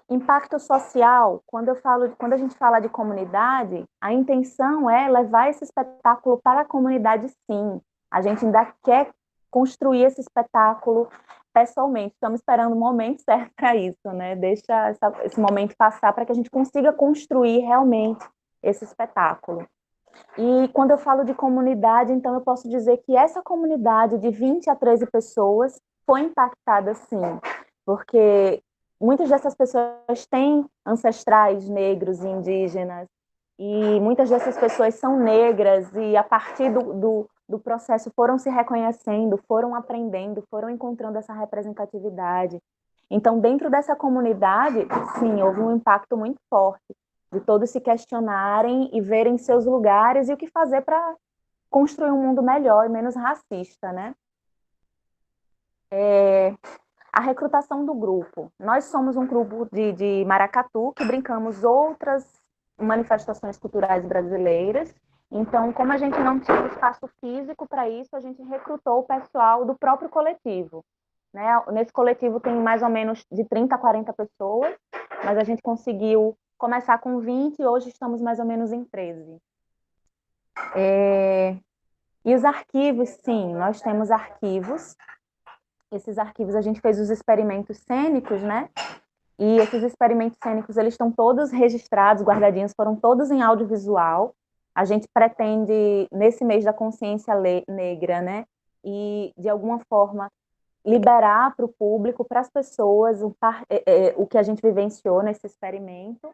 Impacto social, quando a gente fala de comunidade, a intenção é levar esse espetáculo para a comunidade, sim. A gente ainda quer construir esse espetáculo pessoalmente. Estamos esperando o momento certo para isso, né? Deixa esse momento passar para que a gente consiga construir realmente esse espetáculo. E quando eu falo de comunidade, então eu posso dizer que essa comunidade de 20 a 13 pessoas foi impactada, sim, porque muitas dessas pessoas têm ancestrais negros e indígenas, e muitas dessas pessoas são negras, e a partir do processo foram se reconhecendo, foram aprendendo, foram encontrando essa representatividade. Então, dentro dessa comunidade, sim, houve um impacto muito forte, de todos se questionarem e verem seus lugares e o que fazer para construir um mundo melhor e menos racista, né? A recrutação do grupo. Nós somos um grupo de maracatu que brincamos outras manifestações culturais brasileiras. Então, como a gente não tinha espaço físico para isso, a gente recrutou o pessoal do próprio coletivo, né? Nesse coletivo tem mais ou menos de 30 a 40 pessoas, mas a gente conseguiu começar com 20 e hoje estamos mais ou menos em 13. E os arquivos, sim, nós temos arquivos. Esses arquivos a gente fez os experimentos cênicos, né? E esses experimentos cênicos, eles estão todos registrados, guardadinhos, foram todos em audiovisual. A gente pretende, nesse mês da consciência negra, né? E, de alguma forma, liberar para o público, para as pessoas, o que a gente vivenciou nesse experimento.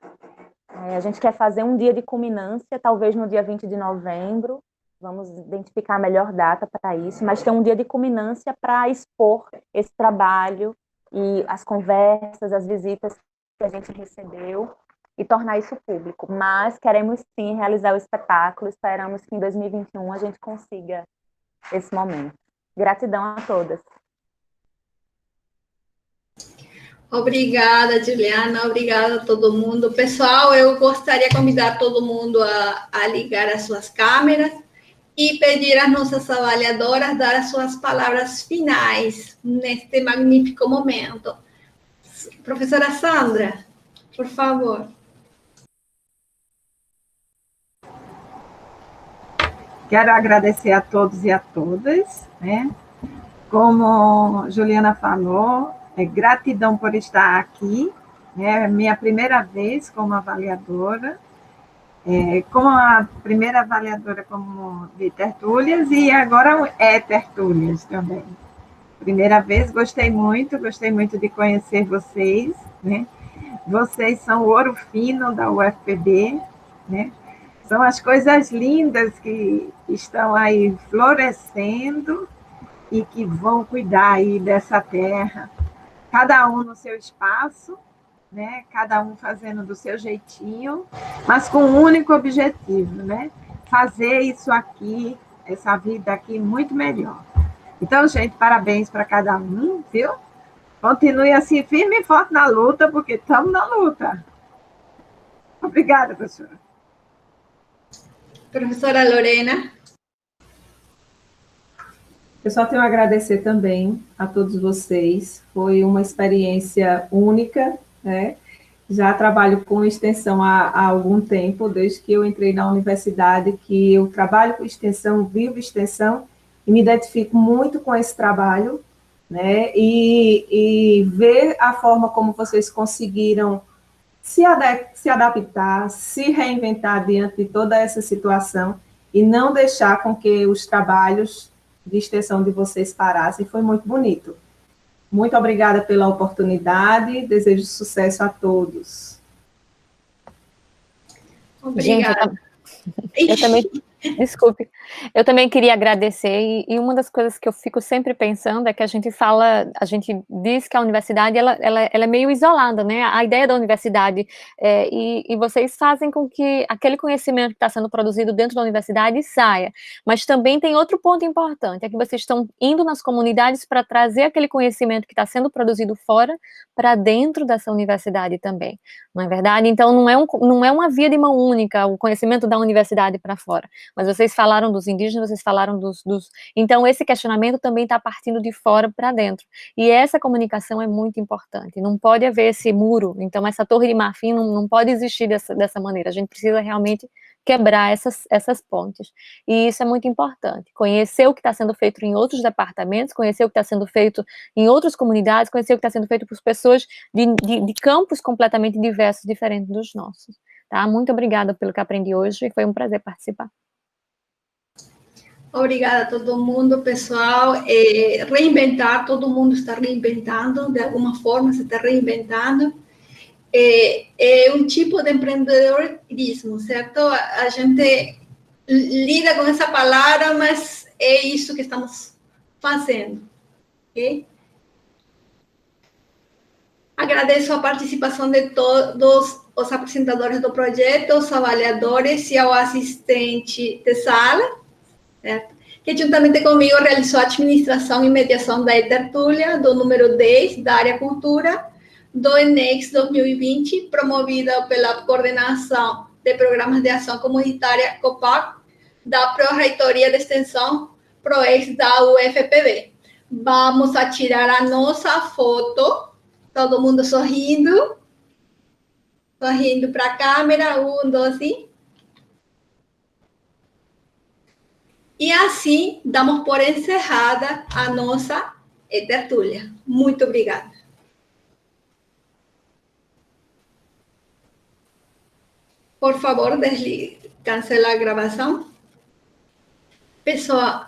A gente quer fazer um dia de culminância, talvez no dia 20 de novembro, vamos identificar a melhor data para isso, mas ter um dia de culminância para expor esse trabalho e as conversas, as visitas que a gente recebeu e tornar isso público. Mas queremos sim realizar o espetáculo, esperamos que em 2021 a gente consiga esse momento. Gratidão a todas.
Obrigada, Juliana. Obrigada a todo mundo. Pessoal, eu gostaria de convidar todo mundo a ligar as suas câmeras e pedir às nossas avaliadoras dar as suas palavras finais neste magnífico momento. Professora Sandra, por favor.
Quero agradecer a todos e a todas, né? Como Juliana falou, gratidão por estar aqui, né? Minha primeira vez como avaliadora, como a primeira avaliadora como de tertúlias e agora tertúlias também. Primeira vez, gostei muito de conhecer vocês, né? Vocês são o ouro fino da UFPB, né? São as coisas lindas que estão aí florescendo e que vão cuidar aí dessa terra, cada um no seu espaço, né? Cada um fazendo do seu jeitinho, mas com um único objetivo, né? Fazer isso aqui, essa vida aqui muito melhor. Então, gente, parabéns para cada um, viu? Continue assim, firme e forte na luta, porque estamos na luta. Obrigada, professora.
Professora Lorena.
Eu só tenho a agradecer também a todos vocês. Foi uma experiência única, né? Já trabalho com extensão há algum tempo, desde que eu entrei na universidade, que eu trabalho com extensão, vivo extensão, e me identifico muito com esse trabalho, né? E ver a forma como vocês conseguiram se adaptar, se reinventar diante de toda essa situação e não deixar com que os trabalhos de extensão de vocês parassem, foi muito bonito. Muito obrigada pela oportunidade, desejo sucesso a todos.
Obrigada.
Gente, eu também, desculpe, eu também queria agradecer, e uma das coisas que eu fico sempre pensando é que a gente diz que a universidade, ela é meio isolada, né, a ideia da universidade, e vocês fazem com que aquele conhecimento que está sendo produzido dentro da universidade saia, mas também tem outro ponto importante, é que vocês estão indo nas comunidades para trazer aquele conhecimento que está sendo produzido fora, para dentro dessa universidade também, não é verdade? Então, não é uma via de mão única, o conhecimento da universidade para fora, mas vocês falaram dos indígenas, vocês falaram Então, esse questionamento também está partindo de fora para dentro, e essa comunicação é muito importante, não pode haver esse muro, então essa torre de marfim não pode existir dessa maneira, a gente precisa realmente quebrar essas pontes, e isso é muito importante, conhecer o que está sendo feito em outros departamentos, conhecer o que está sendo feito em outras comunidades, conhecer o que está sendo feito por pessoas de campos completamente diversos, diferentes dos nossos, tá? Muito obrigada pelo que aprendi hoje, foi um prazer participar.
Obrigada a todo mundo, pessoal. Reinventar, todo mundo está reinventando, de alguma forma se está reinventando. É um tipo de empreendedorismo, certo? A gente lida com essa palavra, mas é isso que estamos fazendo, ok? Agradeço a participação de todos os apresentadores do projeto, os avaliadores e ao assistente de sala, certo? Que juntamente comigo realizou a administração e mediação da tertúlia do número 10 da área cultura, do ENEX 2020, promovida pela Coordenação de Programas de Ação Comunitária, COPAC, da Pró-Reitoria de Extensão, PROEX da UFPB. Vamos a tirar a nossa foto, todo mundo sorrindo para a câmera, 1, 2, e assim damos por encerrada a nossa tertúlia. Muito obrigada. Por favor, cancela a gravação. Pessoal,